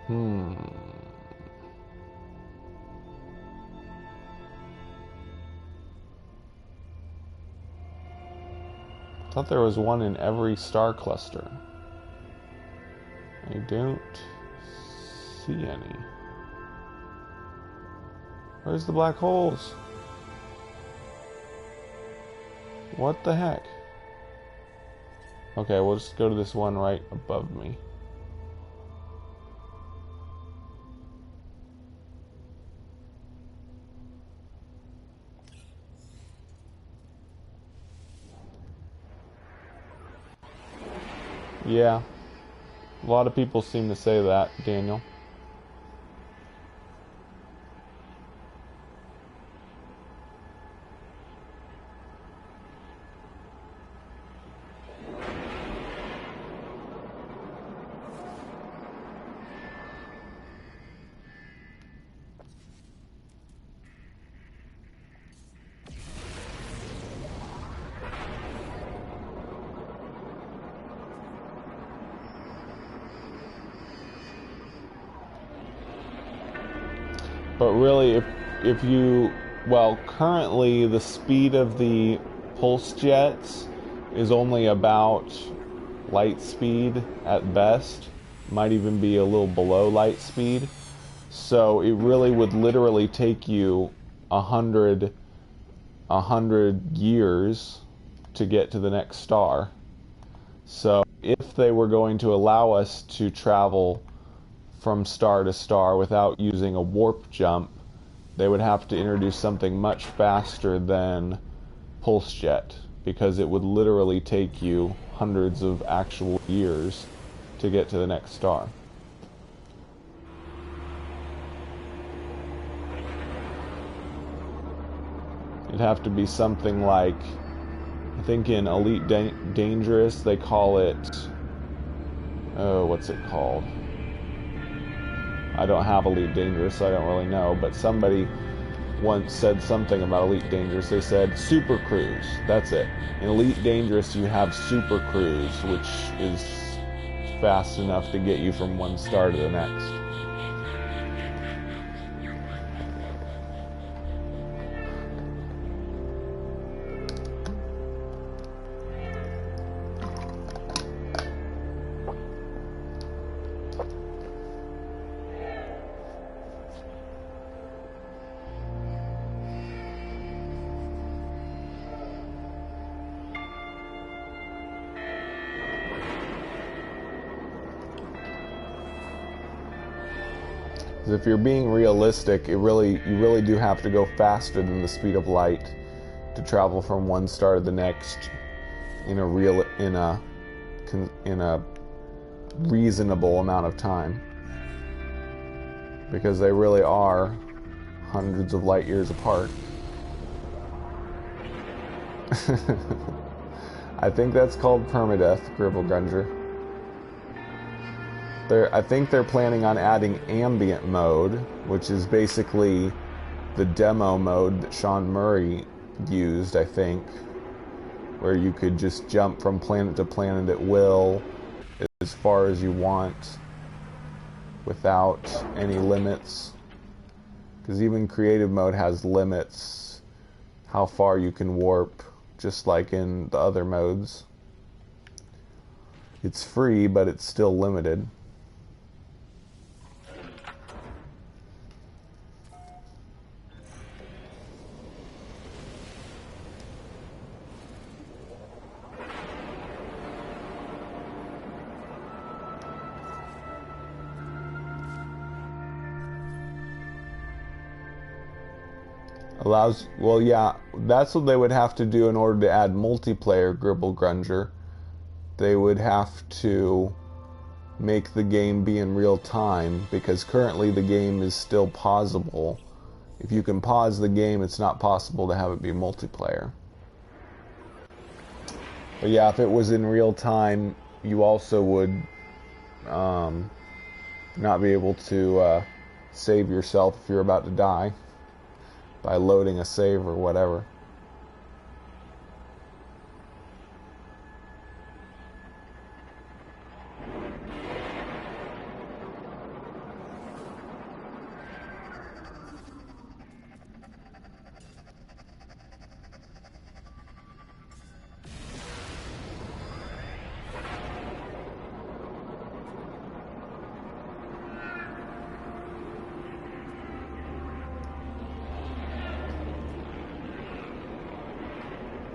I thought there was one in every star cluster. I don't see any. Where's the black holes? What the heck? Okay, we'll just go to this one right above me. Yeah. A lot of people seem to say that, Daniel. But really, if you, well, currently the speed of the pulse jets is only about light speed at best. Might even be a little below light speed. So it really would literally take you 100 years to get to the next star. So if they were going to allow us to travel from star to star without using a warp jump, they would have to introduce something much faster than pulse jet, because it would literally take you hundreds of actual years to get to the next star. It'd have to be something like, I think in Elite Dangerous they call it, oh, what's it called? I don't have Elite Dangerous, so I don't really know, but somebody once said something about Elite Dangerous. They said Super Cruise. That's it. In Elite Dangerous, you have Super Cruise, which is fast enough to get you from one star to the next. Because if you're being realistic, you really do have to go faster than the speed of light to travel from one star to the next in a reasonable amount of time. Because they really are hundreds of light years apart. I think that's called permadeath, Gribblegrunger. I think they're planning on adding ambient mode, which is basically the demo mode that Sean Murray used, I think, where you could just jump from planet to planet at will as far as you want without any limits. Because even creative mode has limits how far you can warp, just like in the other modes. It's free, but it's still limited. Well, yeah, that's what they would have to do in order to add multiplayer Gribblegrunger. They would have to make the game be in real time, because currently the game is still pausable. If you can pause the game, it's not possible to have it be multiplayer. But yeah, if it was in real time, you also would not be able to save yourself if you're about to die by loading a save or whatever.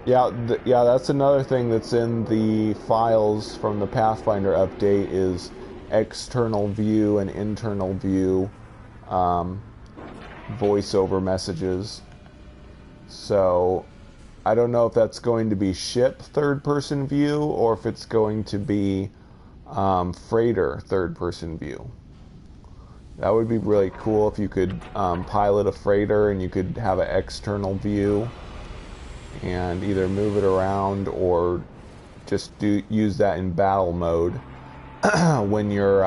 Yeah, that's another thing that's in the files from the Pathfinder update is external view and internal view voiceover messages. So I don't know if that's going to be ship third-person view or if it's going to be freighter third-person view. That would be really cool if you could pilot a freighter and you could have an external view and either move it around or just use that in battle mode when you're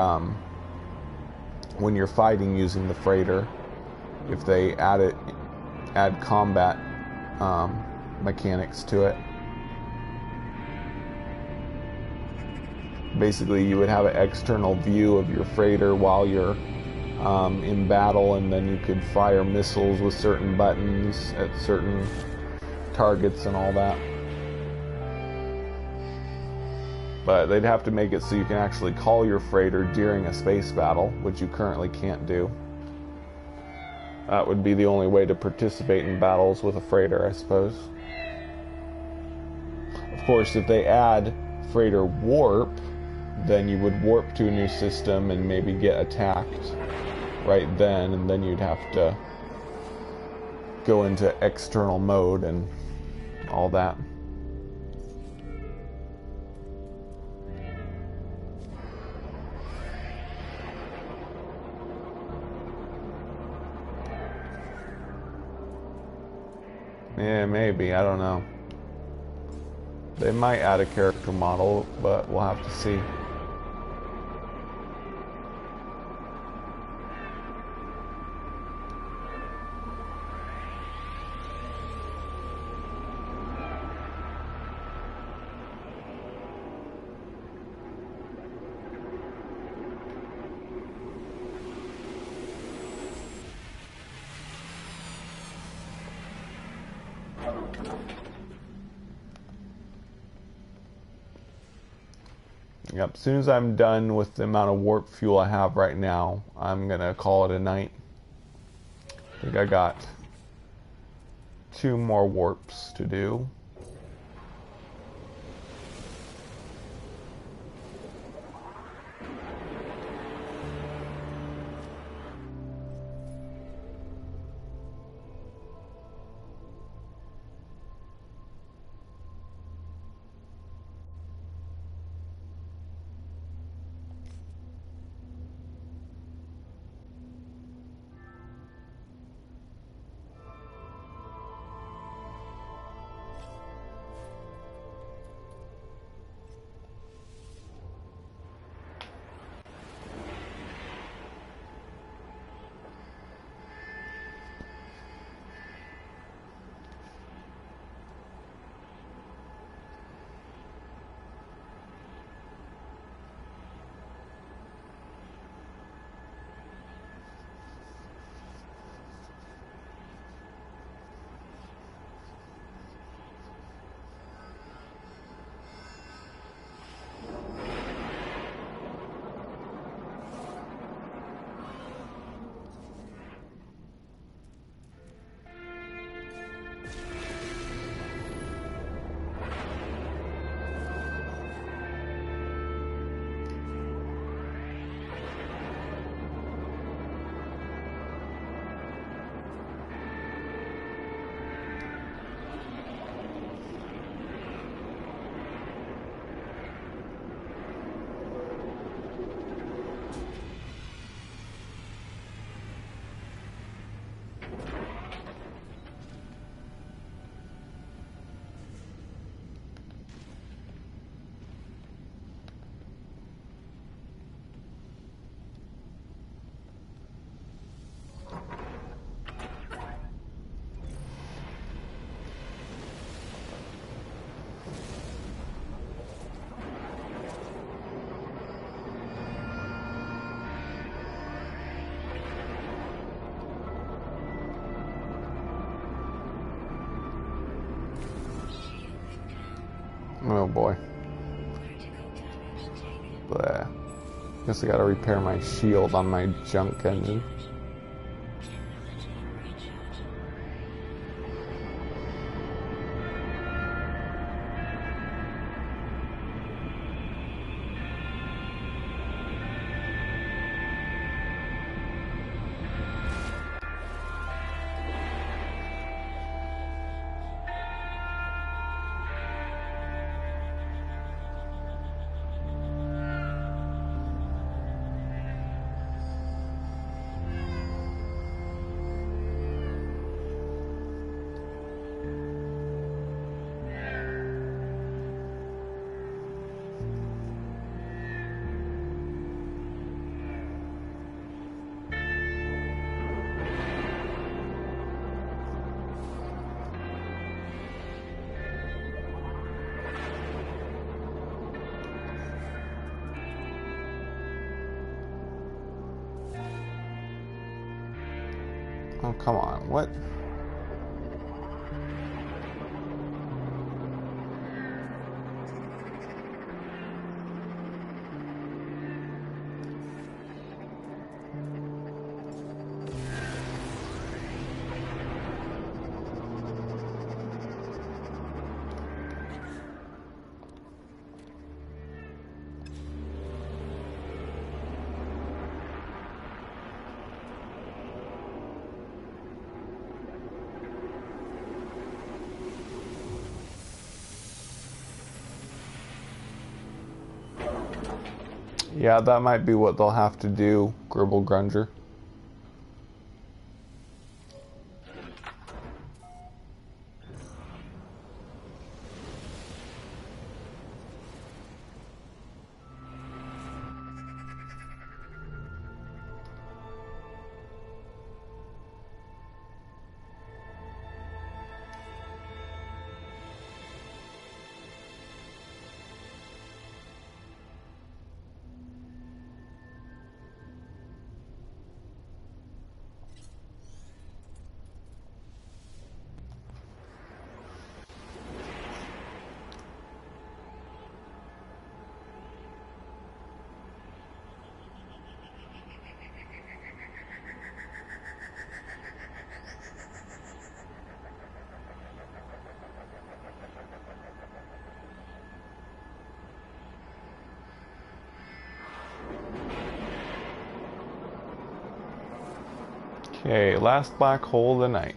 fighting using the freighter. If they add combat mechanics to it, basically you would have an external view of your freighter while you're in battle, and then you could fire missiles with certain buttons at certain targets and all that. But they'd have to make it so you can actually call your freighter during a space battle, which you currently can't do. That would be the only way to participate in battles with a freighter, I suppose. Of course, if they add freighter warp, then you would warp to a new system and maybe get attacked right then, and then you'd have to go into external mode and all that. Yeah, maybe, I don't know. They might add a character model, but we'll have to see. Yep, as soon as I'm done with the amount of warp fuel I have right now, I'm gonna call it a night. I think I got 2 more warps to do. Oh boy. Bleh. Guess I gotta repair my shield on my junk engine. Oh, come on. What? Yeah, that might be what they'll have to do, Gribble Grunger. Okay, last black hole of the night.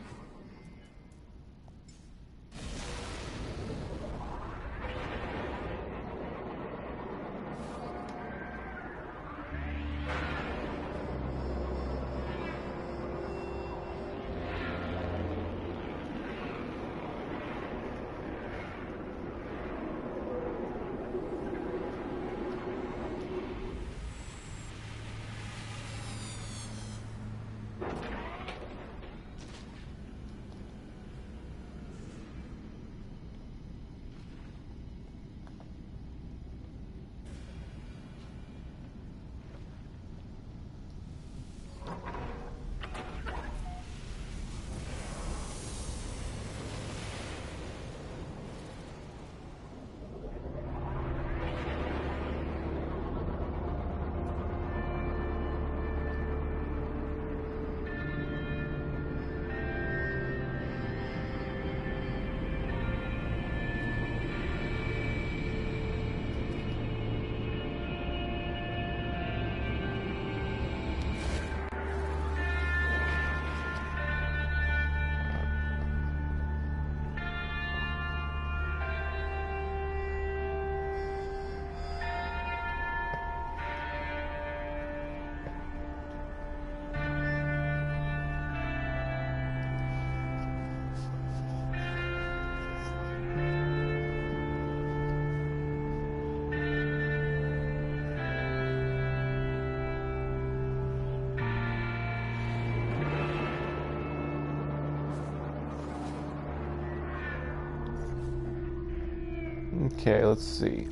Okay, let's see.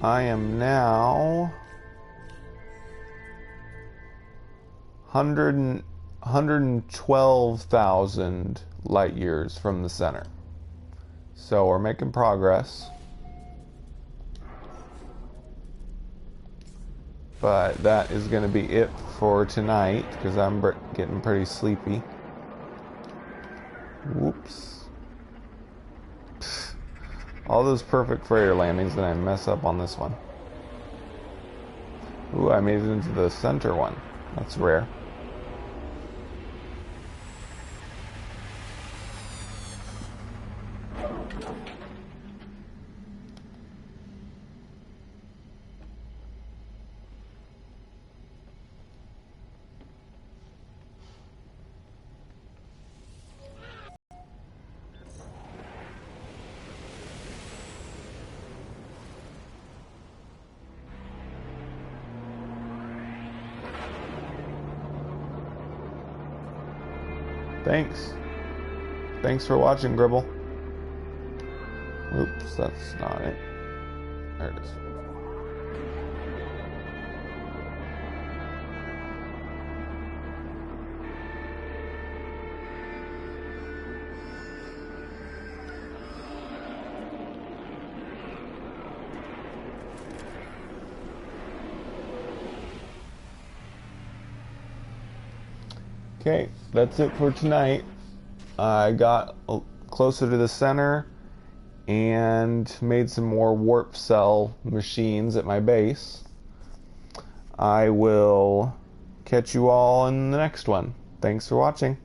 I am now 112,000 light years from the center. So we're making progress. But that is going to be it for tonight, because I'm getting pretty sleepy. Whoops. All those perfect freighter landings, and I mess up on this one. Ooh, I made it into the center one. That's rare. Thanks. Thanks for watching, Gribble. Oops, that's not it. There it is. Okay, that's it for tonight. I got closer to the center and made some more warp cell machines at my base. I will catch you all in the next one. Thanks for watching.